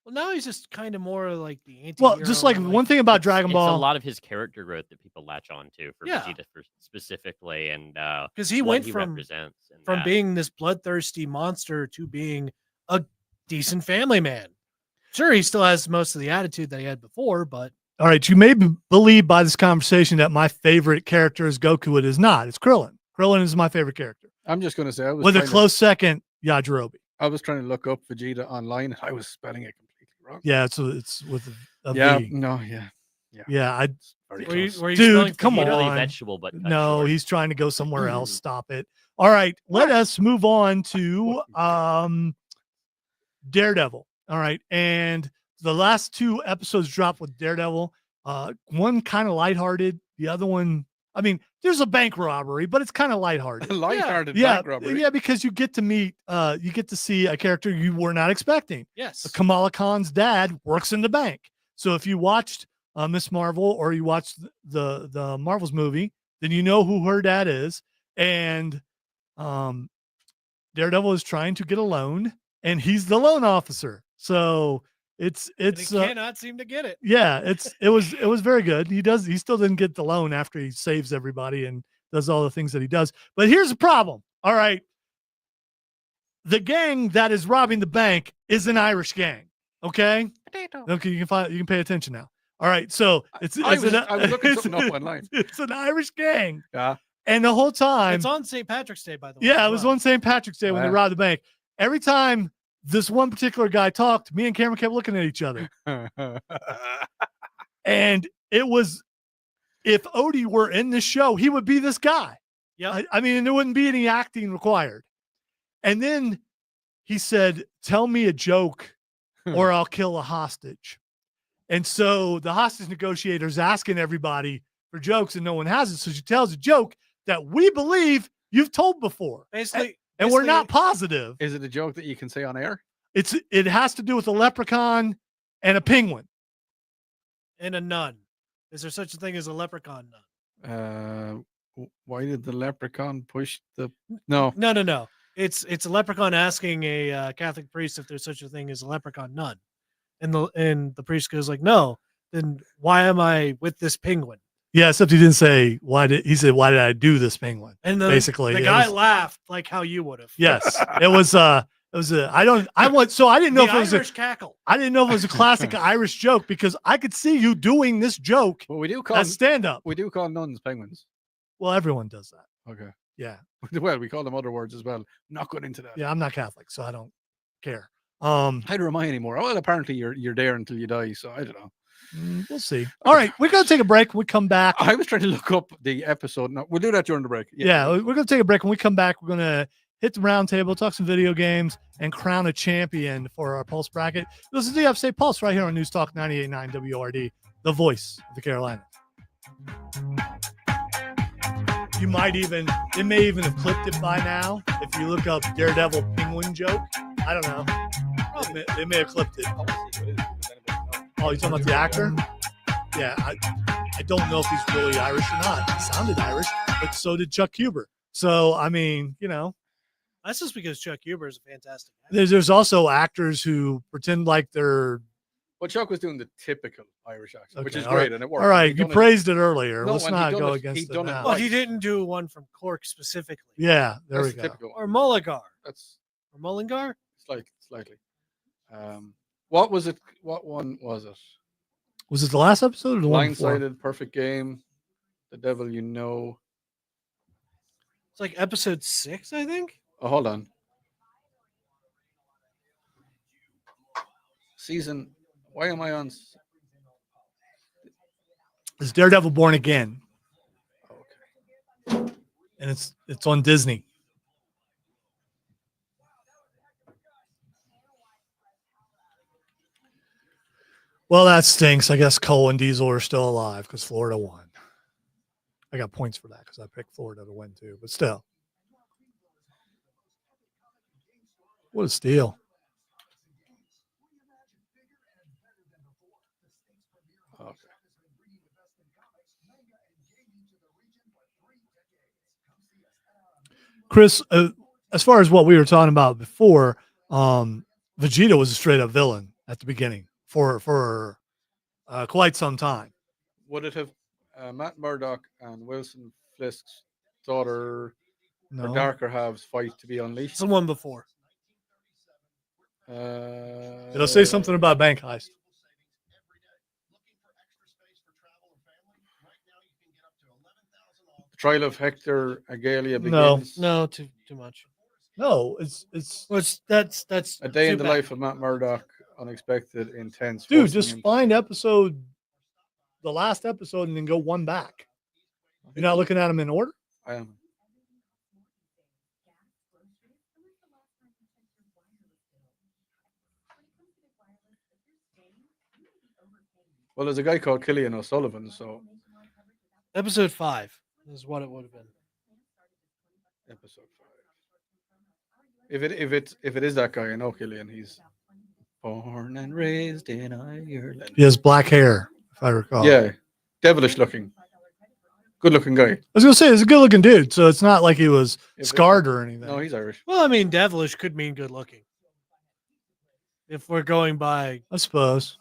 Well, now he's just kind of more like the anti. Well, just like one thing about Dragon Ball, it's a lot of his character growth that people latch on to for Yeah. Vegeta specifically, and because he what went he from represents in from that. being this bloodthirsty monster to being a decent family man. Sure, he still has most of the attitude that he had before, but all right, you may believe by this conversation that my favorite character is Goku. It is not. It's Krillin. Krillin is my favorite character. I'm just going to say, I was With a trying to- close second, Yajirobe. I was trying to look up Vegeta online, and I was spelling it completely wrong. Yeah, it's with a Yeah, V. no, yeah. Yeah, I Very were you, close. were you Dude, spelling come Vegeta? Literally on. vegetable, but cut no, short. he's trying to go somewhere else. Stop it. All right, let us move on to Daredevil. All right, and the last 2 episodes dropped with Daredevil. One kind of lighthearted, the other one, I mean, there's a bank robbery, but it's kind of lighthearted. Lighthearted Yeah, bank robbery. yeah, because you get to see a character you were not expecting. Yes. Kamala Khan's dad works in the bank. So if you watched Miss Marvel or you watched the Marvels movie, then you know who her dad is. And Daredevil is trying to get a loan, and he's the loan officer. So it's And he cannot seem to get it. yeah, it was very good. He still didn't get the loan after he saves everybody and does all the things that he does. But here's the problem. All right. The gang that is robbing the bank is an Irish gang. Okay. Okay, you can pay attention now. All right. So I was looking something up online. It's an Irish gang. Yeah. And the whole time It's on St. Patrick's Day, by the way. yeah, as it was well. on St. Patrick's Day when they Wow. robbed the bank. Every time this one particular guy talked, me and Cameron kept looking at each other. And it was, if Odie were in this show, he would be this guy. Yep. I mean, there wouldn't be any acting required. And then he said, "Tell me a joke or I'll kill a hostage." And so the hostage negotiator's asking everybody for jokes and no one has it. So she tells a joke that we believe you've told before. Basically, And we're basically- not positive. Is it a joke that you can say on air? It has to do with a leprechaun and a penguin. and a nun. Is there such a thing as a leprechaun nun? Why did the leprechaun push the? No. No. It's a leprechaun asking a Catholic priest if there's such a thing as a leprechaun nun, and the priest goes like, "No." Then why am I with this penguin? Yeah, except he didn't say why did why did I do this penguin? And Basically, the it guy was- laughed like how you would have. Yes, it was I didn't know The if it was Irish cackle. I didn't know if it was a classic Irish joke because I could see you doing this joke Well, we do call as stand up. we do call nuns penguins. Well, everyone does that. Okay. Yeah. Well, we call them other words as well. Not going into that. Yeah, I'm not Catholic, so I don't care. Neither am I anymore. Well, apparently you're there until you die, so I don't know. We'll see. All right, we're gonna take a break. When we come back. I was trying to look up the episode. No, we'll do that during the break. Yeah, we're gonna take a break. When we come back, we're gonna hit the round table, talk some video games, and crown a champion for our Pulse bracket. This is the Upstate Pulse right here on News Talk 98.9 WRD, the voice of the Carolinas. You might it may even have clipped it by now. If you look up Daredevil penguin joke, I don't know. They may have clipped it. Oh, you talking about the actor? Yeah, I don't know if he's really Irish or not. He sounded Irish, but so did Chuck Huber. So, I mean, That's just because Chuck Huber is a fantastic actor. there's also actors who pretend like they're Well, Chuck was doing the typical Irish accent, which Okay, is all great, right. and it worked. all right. He You done it- praised it earlier. No, Let's and he not done go it- against he it done it now. Well, right. he didn't do one from Cork specifically. Yeah, there That's we the go. typical Or one. Mulligar. That's Or Mullingar. slightly. What was it? What one was it? Was it the last episode or the one before? Blindsided, Perfect Game, The Devil You Know. It's like episode 6, I think. Oh, hold on. Season. Why am I on? It's Daredevil Born Again, Okay. and it's on Disney. Well, that stinks. I guess Cole and Diesel are still alive because Florida won. I got points for that because I picked Florida to win too. But still, what a steal! Okay. Chris, as far as what we were talking about before, Vegeta was a straight up villain at the beginning for quite some time. Would it have Matt Murdock and Wilson Fisk's daughter or No, darker halves fight to be unleashed? It's the one before. it'll say something about bank heist. The trial of Hector Agalia No. begins. No, too much. No, it's Well, that's A day in too the bad. life of Matt Murdock. Unexpected, intense. dude. forcing Just him- find the last episode, and then go one back. You're not looking at them in order. I am. Well, there's a guy called Killian O'Sullivan, so Episode 5 is what it would have been. episode 5. If it is that guy, I know Killian. He's born and raised in Ireland. He has black hair, if I recall. Yeah, devilish looking, good looking guy. I was gonna say he's a good looking dude, so it's not like he was If it- scarred or anything. No, he's Irish. Well, I mean, devilish could mean good looking. If we're going by, I suppose.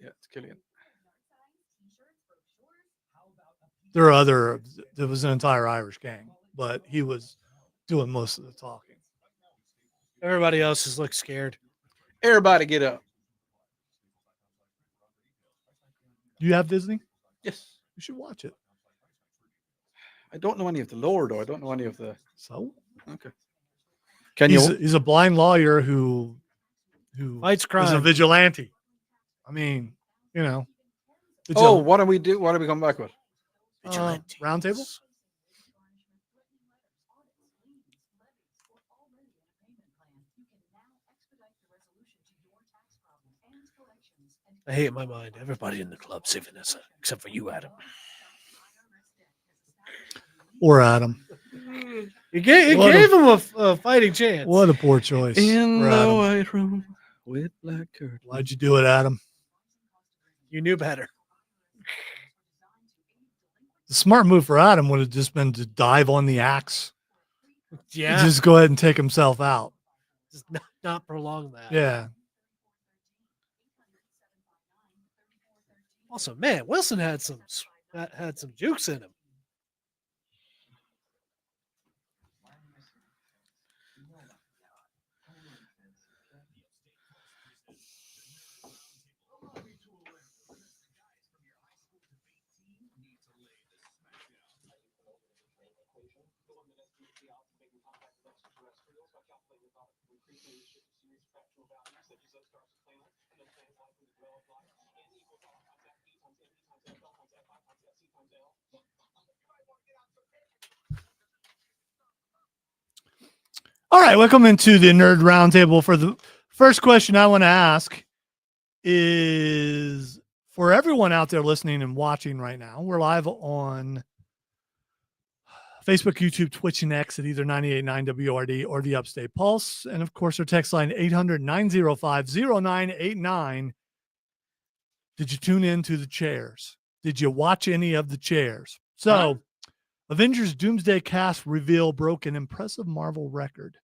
Yeah, it's Killian. There was an entire Irish gang, but he was doing most of the talking. everybody else just looks scared. Everybody get up. Do you have Disney? Yes. You should watch it. I don't know any of the lore though. I don't know any of the. So Okay. Can you? he's a blind lawyer who Fights is a crime. vigilante. I mean, you know. Oh, what do we do? What do we come back with? Roundtable? I hate my mind. Everybody in the club, say Vanessa, except for you, Adam. Or Adam. You gave What a- him a fighting chance. What a poor choice. In for the Adam. white room with black curtains. Why'd you do it, Adam? You knew better. The smart move for Adam would have just been to dive on the axe. Yeah. Just go ahead and take himself out. Just not prolong that. Yeah. Also, man, Wilson had some jukes in him. All right, welcome into the Nerd Roundtable. For the first question I want to ask is for everyone out there listening and watching right now, we're live on Facebook, YouTube, Twitch, and X at either 98.9 WRD or the Upstate Pulse. And of course, our text line 800-905-0989. Did you tune in to the chairs? Did you watch any of the chairs? So, Avengers Doomsday Cast reveal broke an impressive Marvel record.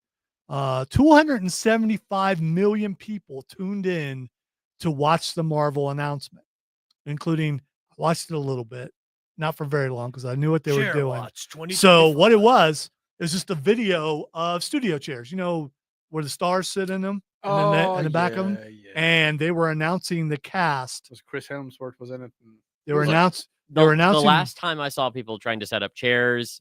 275 million people tuned in to watch the Marvel announcement, including I watched it a little bit, not for very long because I knew what they were doing. Watch, 20, So what it was just a video of studio chairs, you know, where the stars sit in them and then in the back of them. Yeah. And they were announcing the cast. Was Chris Hemsworth was in it? They were Look, announced. They The were announcing. last time I saw people trying to set up chairs,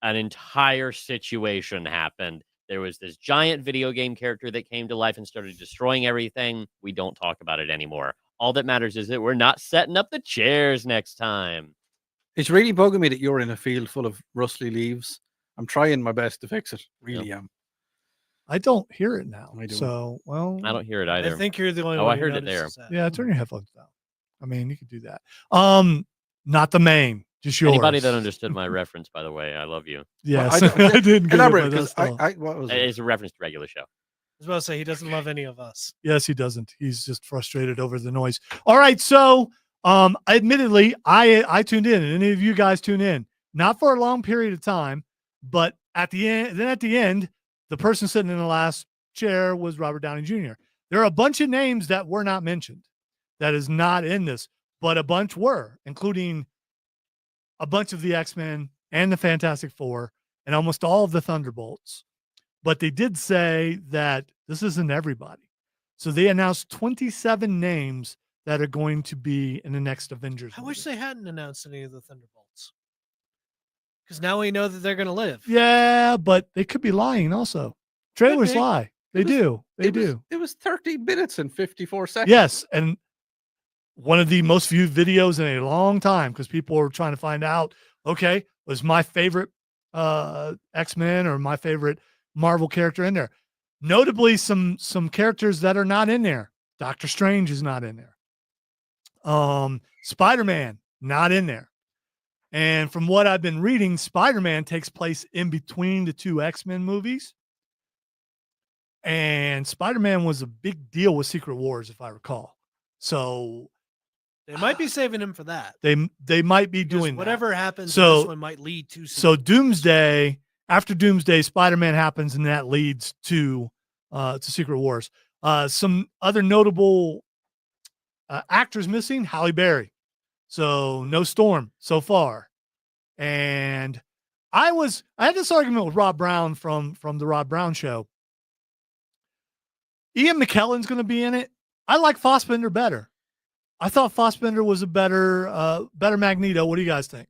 an entire situation happened. There was this giant video game character that came to life and started destroying everything. We don't talk about it anymore. All that matters is that we're not setting up the chairs next time. It's really bugging me that you're in a field full of rustly leaves. I'm trying my best to fix it. Really am. I don't hear it now. I don't. So, well, I don't hear it either. I think you're the only Oh, one. I who heard it there. notices that. yeah, turn your headphones down. I mean, you could do that. Not the main, just yours. Anybody that understood my reference, by the way, I love you. Yes, Well, I didn't get Elaborate, it, but because that's still- what was it? It's a reference to regular show. I was about to say he doesn't love any of us. Yes, he doesn't. He's just frustrated over the noise. All right, so admittedly, I tuned in, and any of you guys tune in, not for a long period of time, but at the end. Then at the end, the person sitting in the last chair was Robert Downey Jr. There are a bunch of names that were not mentioned, that is not in this, but a bunch were, including a bunch of the X-Men and the Fantastic Four and almost all of the Thunderbolts. But they did say that this isn't everybody. So they announced 27 names that are going to be in the next Avengers. I wish movie. they hadn't announced any of the Thunderbolts. Because now we know that they're going to live. Yeah, but they could be lying also. Trailers be. lie. They was- do. They It was- do. It was 30 minutes and 54 seconds. Yes, and one of the most viewed videos in a long time because people were trying to find out, okay, was my favorite X-Men or my favorite Marvel character in there. Notably, some characters that are not in there. Doctor Strange is not in there. Spider-Man, not in there. And from what I've been reading, Spider-Man takes place in between the two X-Men movies. And Spider-Man was a big deal with Secret Wars, if I recall. So They might be saving him for that. they might be Because doing that. whatever happens, So- this one might lead to. So Doomsday, after Doomsday, Spider-Man happens, and that leads to Secret Wars. Some other notable actors missing: Halle Berry. So no Storm so far. And I had this argument with Rob Brown from the Rob Brown Show. Ian McKellen's going to be in it. I like Fassbender better. I thought Fassbender was a better Magneto. What do you guys think?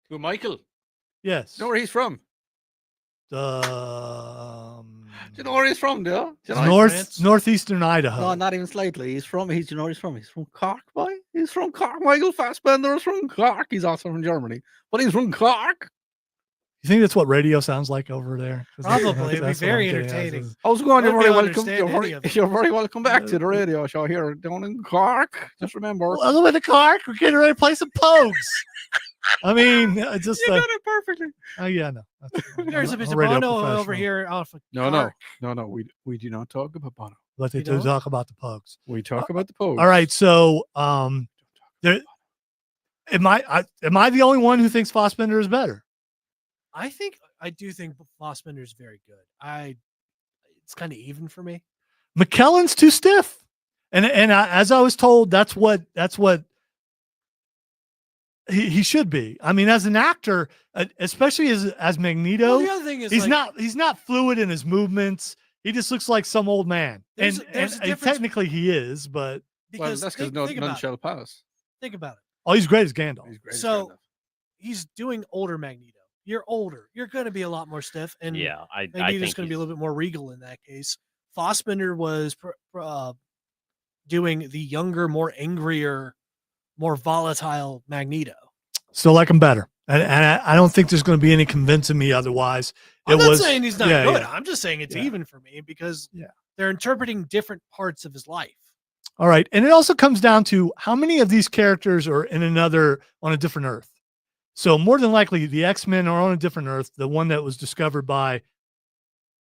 Who, Michael? Yes. Do you know where he's from? Do you know where he's from, do you? Do you know Northeastern Idaho. No, not even slightly. He's from. He's you know where he's from. He's from Cork, boy. He's from Cork. Michael Fassbender is from Cork. He's also from Germany, but he's from Cork. You think that's what radio sounds like over there? 'Cause Probably. It'd be that's what I'm very getting at. entertaining. How's it going? You're Hope very you'll welcome. understand any of it. You're very welcome back to the radio show here down in Cork. Just remember. Welcome to the Cork. We're getting ready to play some Pogues. I mean, just You did it perfectly. yeah, no. There's a I'm bit of radio Bono over professional. here. Off of No. Cork. We do not talk about Bono. But they You do don't? talk about the Pogues. We talk about the Pogues. All right, so there. Am I the only one who thinks Fassbender is better? I do think Fassbender is very good. It's kind of even for me. McKellen's too stiff, and as I was told, that's what he should be. I mean, as an actor, especially as Magneto, Well, the other thing is he's like, not fluid in his movements. He just looks like some old man, There's and a difference- technically he is, but Well, because that's because think none about shall it. pass. Think about it. oh, he's great as Gandalf. He's great. So he's doing older Magneto. You're older. You're going to be a lot more stiff, and Yeah, I Magneto's think going to be a he's- little bit more regal in that case. Fassbender was doing the younger, more angrier, more volatile Magneto. Still like him better, and I don't think there's going to be any convincing me otherwise. I'm not saying he's not yeah, good. yeah. I'm just saying it's Yeah. even for me because Yeah. they're interpreting different parts of his life. All right, and it also comes down to how many of these characters are on a different Earth. So more than likely, the X-Men are on a different Earth, the one that was discovered by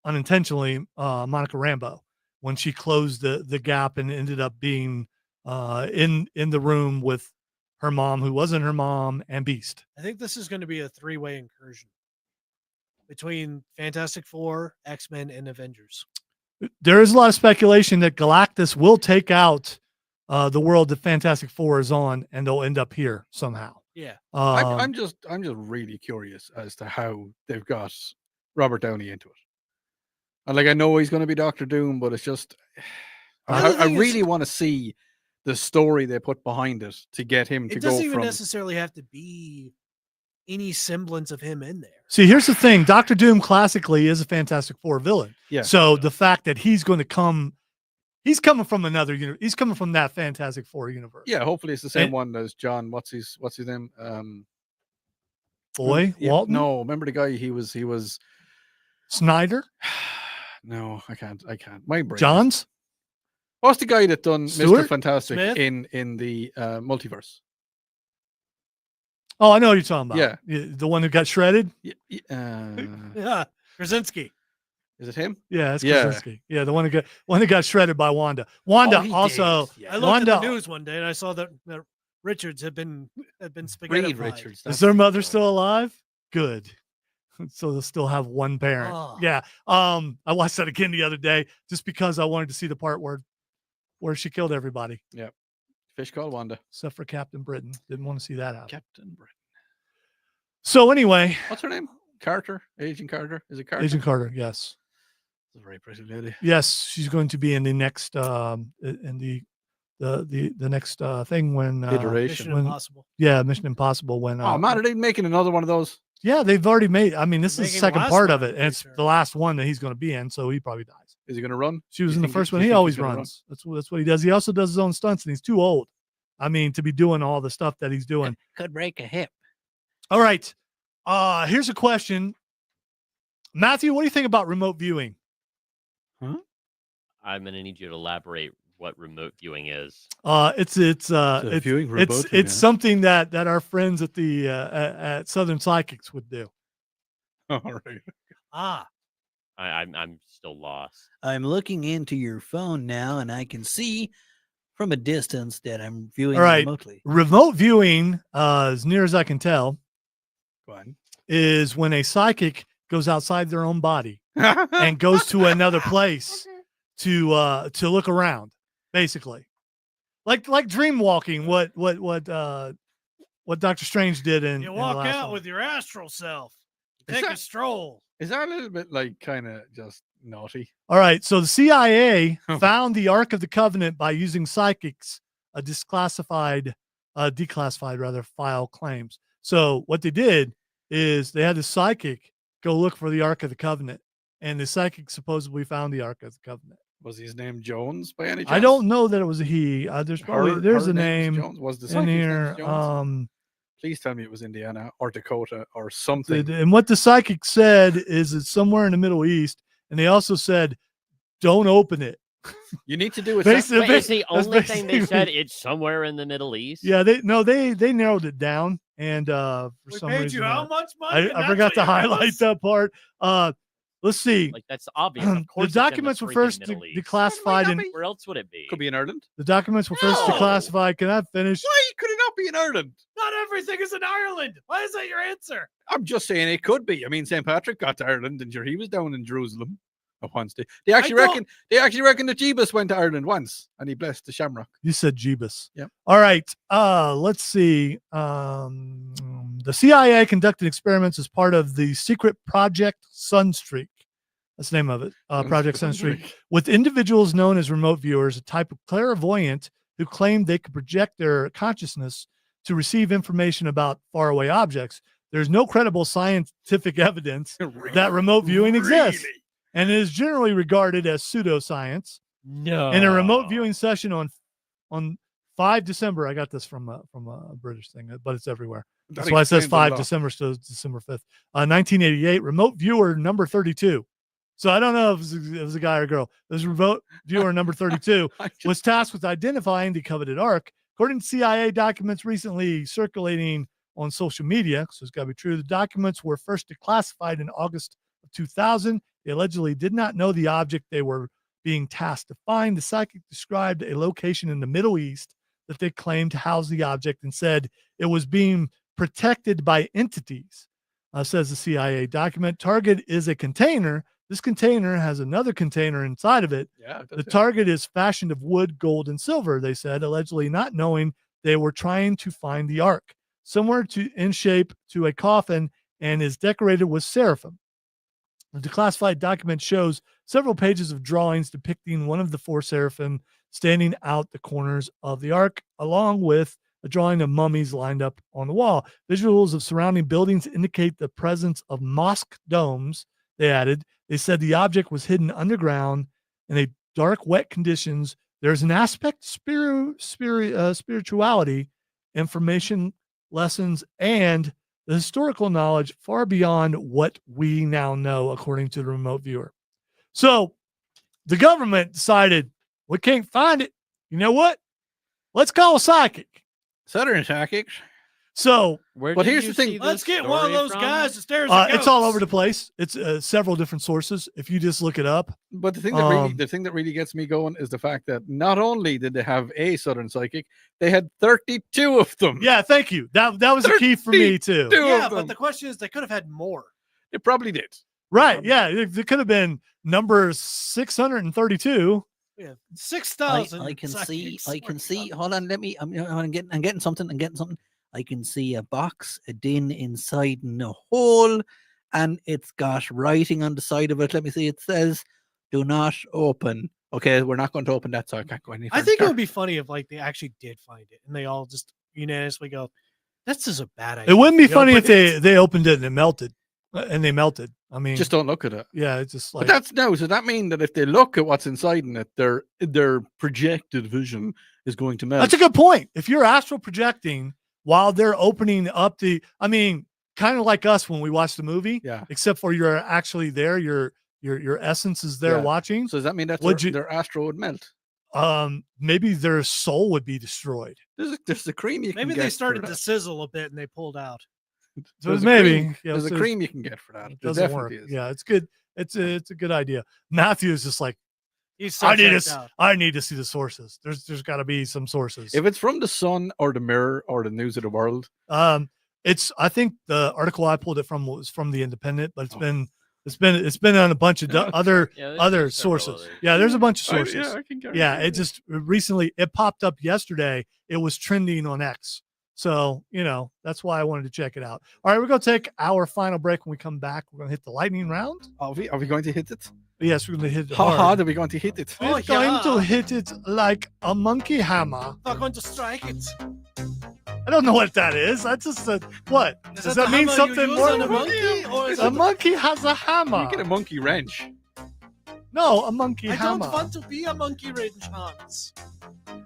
unintentionally Monica Rambeau when she closed the gap and ended up being in the room with her mom, who wasn't her mom, and Beast. I think this is going to be a three-way incursion between Fantastic Four, X-Men, and Avengers. There is a lot of speculation that Galactus will take out the world that Fantastic Four is on, and they'll end up here somehow. Yeah. I'm just really curious as to how they've got Robert Downey into it. And like I know he's going to be Doctor Doom, but it's just I really want to see the story they put behind it to get him to It go doesn't even from. necessarily have to be any semblance of him in there. See, here's the thing: Doctor Doom classically is a Fantastic Four villain. Yeah. So the fact that he's going to come, he's coming from another universe. He's coming from that Fantastic Four universe. Yeah, hopefully it's the same And- one as John. What's his name? Boy, yeah, Walton, No, remember the guy? He was Snyder. No, I can't. My brain. Johns? What's the guy that done Mr. Stewart? Fantastic Smith? in the multiverse? Oh, I know what you're talking about. Yeah. The one who got shredded? Yeah, Krasinski. Is it him? Yeah, that's Yeah. Krasinski. Yeah, the one who got shredded by Wanda. Wanda Oh, he also. did, yeah. I looked Wanda, at the news one day and I saw that Richards had been spaghetti. Reed Richards. is that's their it. mother still alive? Good. So they'll still have one parent. Oh. Yeah. I watched that again the other day just because I wanted to see the part where she killed everybody Fish called Wanda. except for Captain Britain. Didn't want to see that happen. Captain Britain. So anyway, What's her name? Carter. Agent Carter. Is it Carter? Agent Carter. Yes. She's a very pretty lady. Yes, she's going to be in the next in the next thing when Iteration. Mission when- Impossible. Mission Impossible when Oh man, are they making another one of those? yeah, they've already made. I mean, this is the Making the second last part one, of I'm it, and pretty it's sure. the last one that he's going to be in, so he probably dies. Is he going to run? She was You in the think- first you one. He think always he's gonna run? runs. That's what he does. He also does his own stunts, and he's too old. I mean, to be doing all the stuff that he's doing. Could break a hip. All right. Here's a question. Matthew, what do you think about remote viewing? I'm gonna need you to elaborate what remote viewing is. It's viewing remote it's viewing. something that our friends at the at Southern Psychics would do. All right. Ah, I'm still lost. I'm looking into your phone now, and I can see from a distance that I'm viewing All right. remotely. Remote viewing, as near as I can tell, Go on. is when a psychic goes outside their own body and goes to another place to look around, basically, like dream walking. What Dr. Strange did in you in the walk last out one. with your astral self. Is Take a that- stroll. Is that a little bit like kind of just naughty? All right, so the CIA found the Ark of the Covenant by using psychics, a declassified file claims. So what they did is they had the psychic go look for the Ark of the Covenant, and the psychic supposedly found the Ark of the Covenant. Was his name Jones by any chance? I don't know that it was a he. There's probably there's her a name's name Jones. Was the in psychic's here. name's Jones? Please tell me it was Indiana or Dakota or something. And what the psychic said is it's somewhere in the Middle East, and they also said, "Don't open it." You need to do it. Basically- Wait, is the that's only thing they basically- said it's somewhere in the Middle East? Yeah, they narrowed it down, and for We some paid reason you how much money? I forgot to highlight that part. Let's see. Like that's obvious. Of The course, it's in documents were freaking first Middle East. declassified, and Where else would it be? Could be in Ireland. the documents were first No! declassified. Can I finish? Why could it not be in Ireland? Not everything is in Ireland. Why is that your answer? I'm just saying it could be. I mean, St. Patrick got to Ireland, and sure he was down in Jerusalem at once. They actually don't- reckon that Jeebus went to Ireland once, and he blessed the Shamrock. You said Jeebus. Yep. All right. Let's see. The CIA conducted experiments as part of the secret Project Sunstreak. That's the name of it. Project Sunstreak. With individuals known as remote viewers, a type of clairvoyant who claimed they could project their consciousness to receive information about faraway objects. There's no credible scientific evidence that remote viewing exists, and it is generally regarded as pseudoscience. No. In a remote viewing session on 5 December, I got this from a British thing, but it's everywhere. That's why it says 5 December, so it's December 5th, 1988. Remote viewer number 32. So I don't know if it was a guy or a girl. This remote viewer number 32 was tasked with identifying the coveted ark. According to CIA documents recently circulating on social media, so it's got to be true, the documents were first declassified in August of 2000. They allegedly did not know the object they were being tasked to find. The psychic described a location in the Middle East that they claimed to house the object and said it was being protected by entities, says the CIA document. Target is a container. This container has another container inside of it. Yeah. The target is fashioned of wood, gold, and silver, they said, allegedly not knowing they were trying to find the ark, similar in shape to a coffin, and is decorated with seraphim. The declassified document shows several pages of drawings depicting one of the 4 seraphim standing out the corners of the ark, along with a drawing of mummies lined up on the wall. Visuals of surrounding buildings indicate the presence of mosque domes, they added. They said the object was hidden underground in a dark, wet conditions. There's an aspect spirituality, information, lessons, and the historical knowledge far beyond what we now know, according to the remote viewer. So the government decided we can't find it. You know what? Let's call a psychic. Southern psychics. So Where But did here's you the thing, see Let's this get one of story those from? guys that stares at it's all goats. over the place. It's several different sources. If you just look it up, But the thing that really gets me going is the fact that not only did they have a Southern psychic, they had 32 of them. yeah, thank you. That was a key for me too. 32 Yeah, of them. but the question is, they could have had more. They probably did. Right? Yeah, it could have been number 632. Yeah, 6,000. I can see. psychics. I can see. Hold on. Let me. I'm getting something. I'm getting something. I can see a box, a din inside in a hole, and it's got writing on the side of it. Let me see. It says, "Do not open." Okay, we're not going to open that, so I can't go any further. I think it would be funny if like they actually did find it and they all just unanimously go, "This is a bad idea." It wouldn't be We funny if opened it. they opened it and it melted, and they melted. I mean, Just don't look at it. yeah, it's just like But that's no. So that means that if they look at what's inside in it, their projected vision is going to melt. that's a good point. If you're astral projecting while they're opening up I mean, kind of like us when we watch the movie, Yeah. except for you're actually there, your essence is there Yeah. watching. So does that mean that Would their astro would melt? Maybe their soul would be destroyed. There's the cream you can Maybe get they for started that. to sizzle a bit and they pulled out. So There's a maybe cream- yeah, there's a so cream you can get for that. it There doesn't work. definitely is. Yeah, it's good. It's a good idea. Matthew is just like, He's so I need checked to out. I need to see the sources. There's got to be some sources. If it's from the Sun or the Mirror or the News of the World, I think the article I pulled it from was from the Independent, but Oh. it's been on a bunch of other Yeah, other there's several sources. others. Yeah, there's a bunch of sources. I can Yeah, it just recently it popped up yesterday. It was trending on X. So, that's why I wanted to check it out. All right, we're going to take our final break. When we come back, we're going to hit the lightning round. Are we going to hit it? Yes, we're going to hit it How hard. hard are we going to hit it? Oh, We're going to yeah. hit it like a monkey hammer. Not going to strike it. I don't know what that is. That's just what? Is Does that that the mean hammer something you use more? on a monkey, or is A it- monkey has a hammer. You get a monkey wrench. No, a monkey I hammer. don't want to be a monkey wrench, Hans.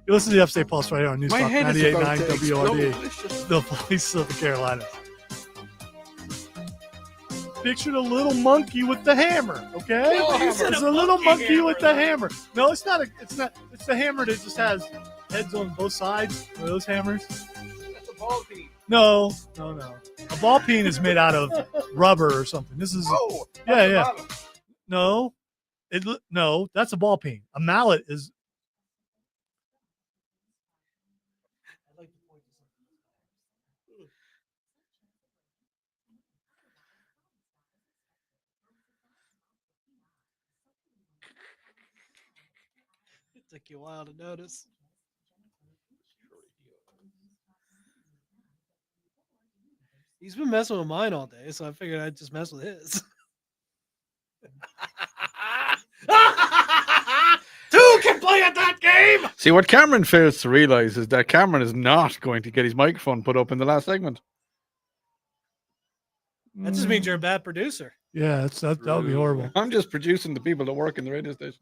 You listen to the Upstate Pulse right here on News My Talk head is about 98.9 to explode. WRD, It's just- the voice of the Carolinas. Picture the little monkey with the hammer, okay? Oh, It's hammer. a little monkey hammer, with the hammer. No, it's not. It's the hammer that just has heads on both sides. Are those hammers? That's a ball peen. No. A ball peen is made out of rubber or something. This is Oh, yeah. No, that's a ball peen. A mallet is. It took you a while to notice. He's been messing with mine all day, so I figured I'd just mess with his. Two can play at that game. See, what Cameron fails to realize is that Cameron is not going to get his microphone put up in the last segment. That just means you're a bad producer. Yeah, that would be horrible. I'm just producing the people that work in the radio station.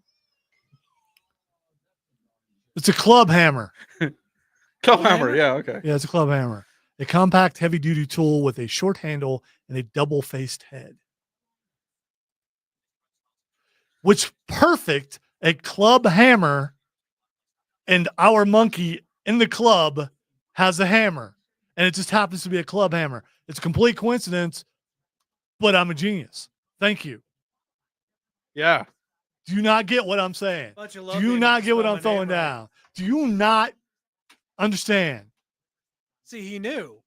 It's a club hammer. Club hammer, yeah, okay. Yeah, it's a club hammer. A compact, heavy-duty tool with a short handle and a double-faced head. Which perfect a club hammer, and our monkey in the club has a hammer, and it just happens to be a club hammer. It's a complete coincidence, but I'm a genius. Thank you. Yeah. Do you not get what I'm saying? Bunch of Do love you names not to get what spell I'm my throwing name right. down? Do you not understand? See, he knew,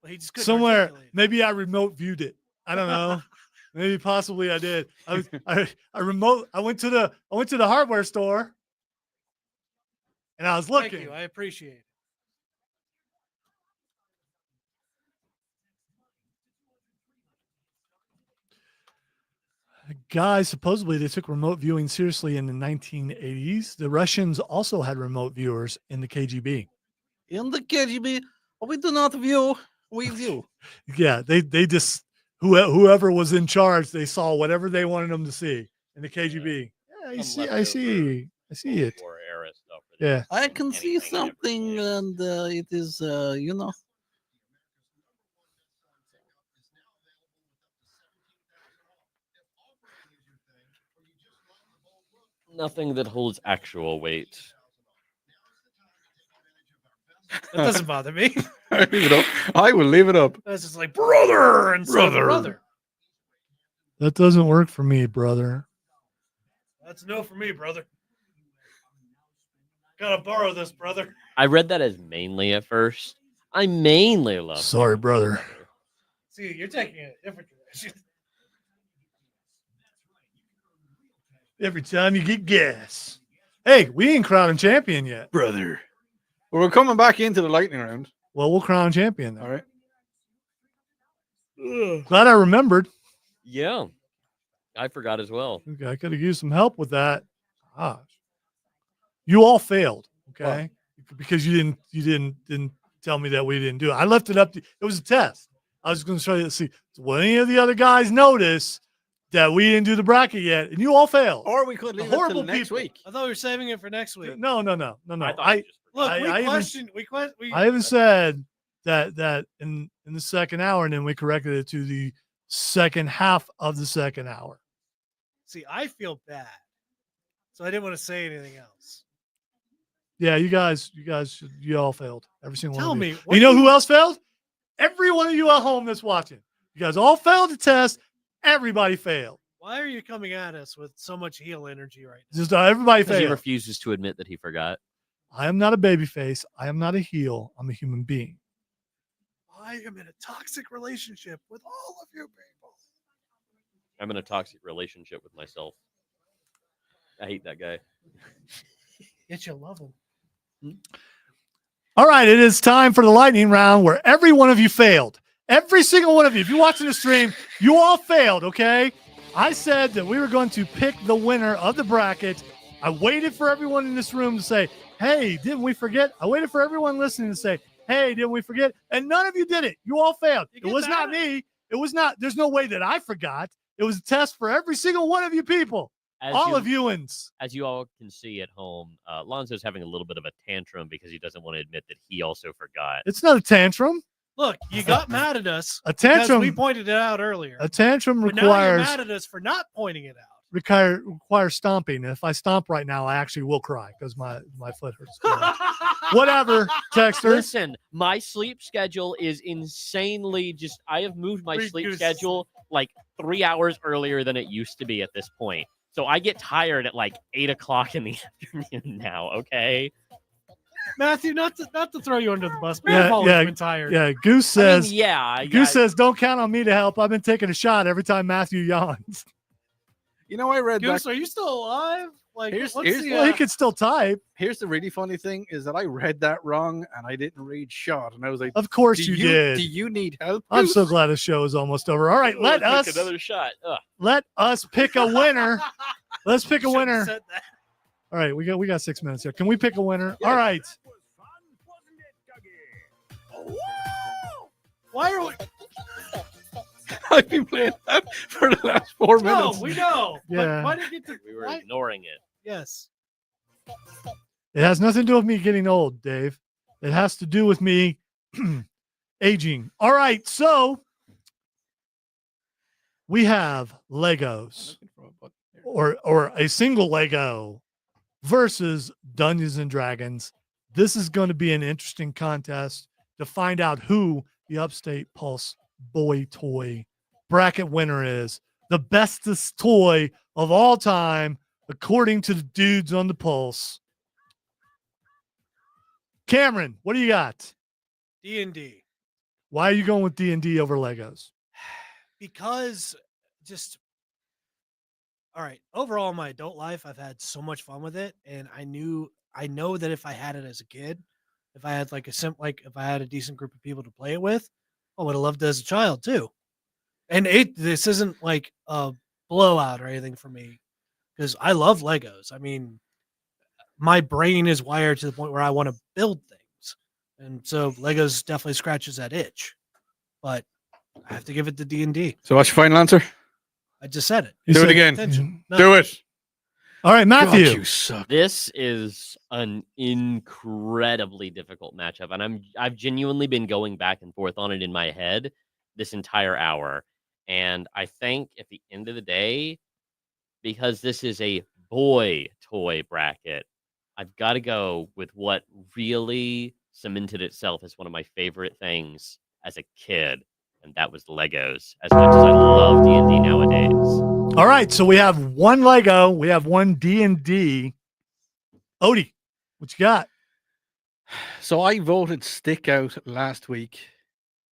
but he just couldn't Somewhere, articulate. maybe I remote viewed it. I don't know. Maybe possibly I did. I went to the hardware store and I was Thank looking. you. I appreciate it. Guys, supposedly they took remote viewing seriously in the 1980s. The Russians also had remote viewers in the KGB. In the KGB, we do not view, we view. Yeah, they just whoever was in charge, they saw whatever they wanted them to see in the KGB. Yeah, I see it. War era stuff. Yeah. I can see Anything and something, everything. and it is, Nothing that holds actual weight. That doesn't bother me. I leave it up. I will leave it up. That's just like brother and brother. That doesn't work for me, brother. That's no for me, brother. Gotta borrow this, brother. I read that as mainly at first. I mainly love. Sorry, brother. See, you're taking a different direction. Every time you get gas. Hey, we ain't crowning champion yet. Brother. Well, we're coming back into the lightning round. Well, we'll crown champion then. All right. Glad I remembered. Yeah, I forgot as well. Okay, I could have used some help with that. Gosh. You all failed, okay? Because you didn't tell me that we didn't do it. I left it up to it was a test. I was going to show you. See, will any of the other guys notice that we didn't do the bracket yet, and you all failed? Or we could leave it till next week. I thought we were saving it for next week. No. I even said that in the second hour, and then we corrected it to the second half of the second hour. See, I feel bad, so I didn't want to say anything else. Yeah, you guys, you all failed. Every single Tell one of me, you. what You know do who else failed? Every one of you at home that's watching. You guys all failed the test. Everybody failed. Why are you coming at us with so much heel energy right now? Just everybody Because he failed. refuses to admit that he forgot. I am not a baby face. I am not a heel. I'm a human being. I am in a toxic relationship with all of you people. I'm in a toxic relationship with myself. I hate that guy. Yet you love him. All right, it is time for the lightning round where every one of you failed. Every single one of you. If you're watching the stream, you all failed, okay? I said that we were going to pick the winner of the bracket. I waited for everyone in this room to say, hey, didn't we forget? I waited for everyone listening to say, hey, didn't we forget? And none of you did it. You all failed. It was not me. It was not. There's no way that I forgot. It was a test for every single one of you people. All of youans. As you all can see at home, Lonzo's having a little bit of a tantrum because he doesn't want to admit that he also forgot. It's not a tantrum. Look, you got mad at us. A tantrum. We pointed it out earlier. A tantrum But now you're requires mad at us for not pointing it out. requires stomping. And if I stomp right now, I actually will cry because my foot hurts. Whatever, Texter. Listen, my sleep schedule is insanely just. I have moved my sleep schedule like 3 hours earlier than it used to be at this point. So I get tired at like 8 o'clock in the afternoon now. Okay, Matthew, not to throw you under the bus, but Yeah, I've always yeah, been tired. Yeah, Goose says. Goose says, "Don't count on me to help. I've been taking a shot every time Matthew yawns." You know, I read Goose, that. are you still alive? Like, Here's- what's here's- the, Well, he could still type. Here's the really funny thing is that I read that wrong and I didn't read shot. And I was like, Of course do you did. Do you need help? I'm Goose? so glad the show is almost over. All right, let us another shot. Ugh. let us pick a winner. Let's pick a Shouldn't have winner. said that. All right, we got 6 minutes here. Can we pick a winner? All right. Why are we? I've been playing that for the last 4 No, minutes. we know. Yeah. But why did you get to? We were why- ignoring it. Yes. It has nothing to do with me getting old, Dave. It has to do with me aging. All right, so we have Legos or a single Lego versus Dungeons and Dragons. This is going to be an interesting contest to find out who the Upstate Pulse boy toy bracket winner is. The bestest toy of all time, according to the dudes on the Pulse. Cameron, what do you got? D&D. Why are you going with D&D over Legos? Because just all right. Overall, in my adult life, I've had so much fun with it, and I know that if I had it as a kid, if I had if I had a decent group of people to play it with, I would have loved it as a child too. And this isn't like a blowout or anything for me because I love Legos. I mean, my brain is wired to the point where I want to build things, and so Legos definitely scratches that itch. But I have to give it to D&D. So what's your final answer? I just said it. You Do it said- again. Attention. No. Do it. All right, Matthew. God, you suck. This is an incredibly difficult matchup, and I've genuinely been going back and forth on it in my head this entire hour. And I think at the end of the day, because this is a boy toy bracket, I've got to go with what really cemented itself as one of my favorite things as a kid, and that was Legos. As much as I love D&D nowadays. All right, so we have one Lego, we have one D&D. Odie, what you got? So I voted stick out last week.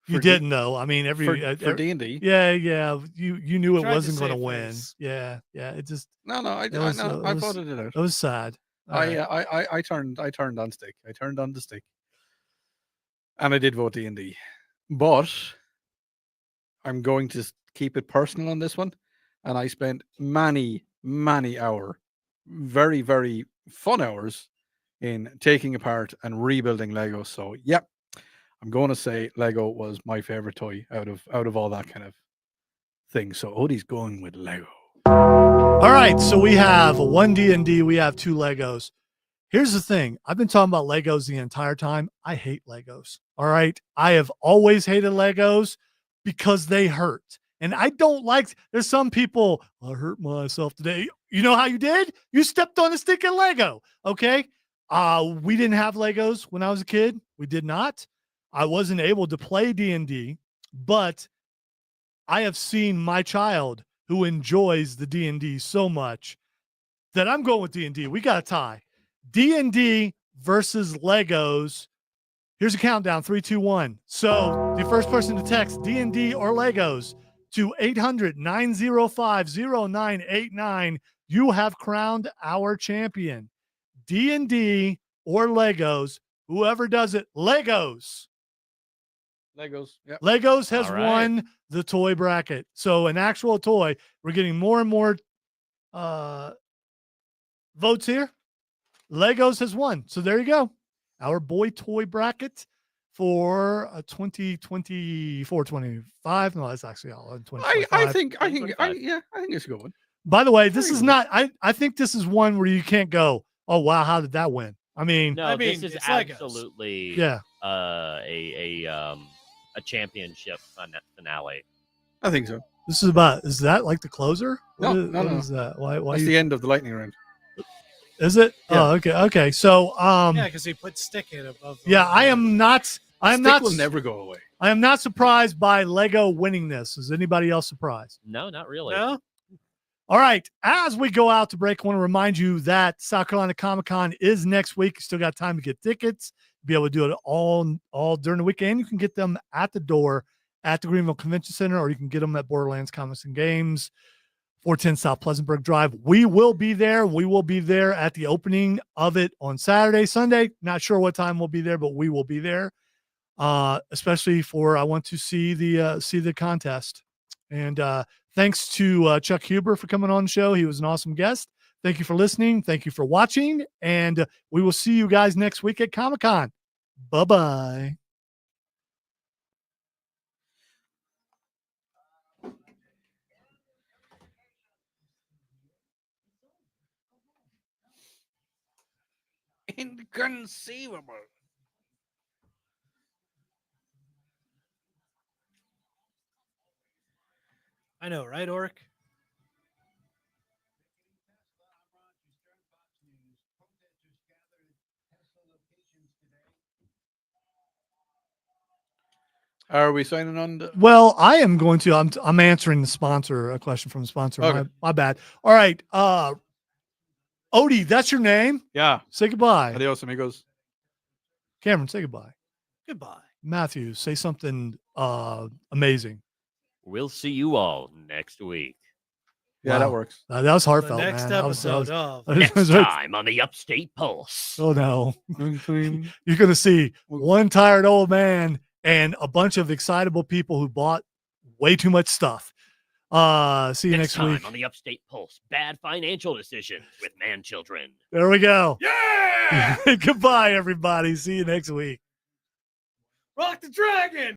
You didn't though. I mean, for D&D. Yeah. You knew it Tried to wasn't going to save win. face. Yeah. It just No, I voted it out. it was sad. All right. I turned on stick. I turned on the stick, and I did vote D&D. But I'm going to keep it personal on this one, and I spent many hour, very very fun hours, in taking apart and rebuilding Lego. So yeah, I'm going to say Lego was my favorite toy out of all that kind of thing. So Odie's going with Lego. All right, so we have one D&D, we have two Legos. Here's the thing. I've been talking about Legos the entire time. I hate Legos. All right. I have always hated Legos because they hurt. And I don't like, there's some people, I hurt myself today. You know how you did? You stepped on a stick of Lego. Okay. We didn't have Legos when I was a kid. We did not. I wasn't able to play D&D, but I have seen my child who enjoys the D&D so much that I'm going with D&D. We got a tie. D&D versus Legos. Here's a countdown, 3, 2, 1. So the first person to text D&D or Legos to 800-905-0989, you have crowned our champion. D&D or Legos, whoever does it, Legos. Yep. Legos has All right. won the toy bracket. So an actual toy, we're getting more and more votes here. Legos has won. So there you go. Our boy toy bracket for 2024-25. No, that's actually all in 2025. I think it's a good one. By the way, this is not, I think this is one where you can't go, oh, wow, how did that win? I mean, No, mean, this is it's Legos. absolutely yeah. a championship finale. I think so. This is about, is that like the closer? No, What no. is that? Why That's the end of the lightning round. is it? Yeah. Oh, okay. So, Yeah, because he put stick in above. the yeah, line. I am not, Stick will never go away. I am not surprised by Lego winning this. Is anybody else surprised? No, not really. No? All right. As we go out to break, I want to remind you that South Carolina Comic-Con is next week. You still got time to get tickets. Be able to do it all during the weekend. You can get them at the door at the Greenville Convention Center, or you can get them at Borderlands Comics and Games, 410 South Pleasantburg Drive. We will be there. We will be there at the opening of it on Saturday, Sunday. Not sure what time we'll be there, but we will be there. Especially for, I want to see the contest. And thanks to Chuck Huber for coming on the show. He was an awesome guest. Thank you for listening. Thank you for watching. And we will see you guys next week at Comic-Con. Bye-bye. Inconceivable. I know, right, Orc? Are we signing on? Well, I am going to. I'm answering the sponsor, a question from the sponsor. Okay. My bad. All right. Odie, that's your name. Yeah. Say goodbye. Adios, amigos. Cameron, say goodbye. Goodbye. Matthew, say something amazing. We'll see you all next week. Yeah, Wow. that works. That was The heartfelt, next man. That was- episode of Next time on the Upstate Pulse. Oh no. You're going to see one tired old man and a bunch of excitable people who bought way too much stuff. See you next time week. on the Upstate Pulse. Bad financial decisions with man children. There we go. Yeah! Goodbye, everybody. See you next week. Rock the Dragon!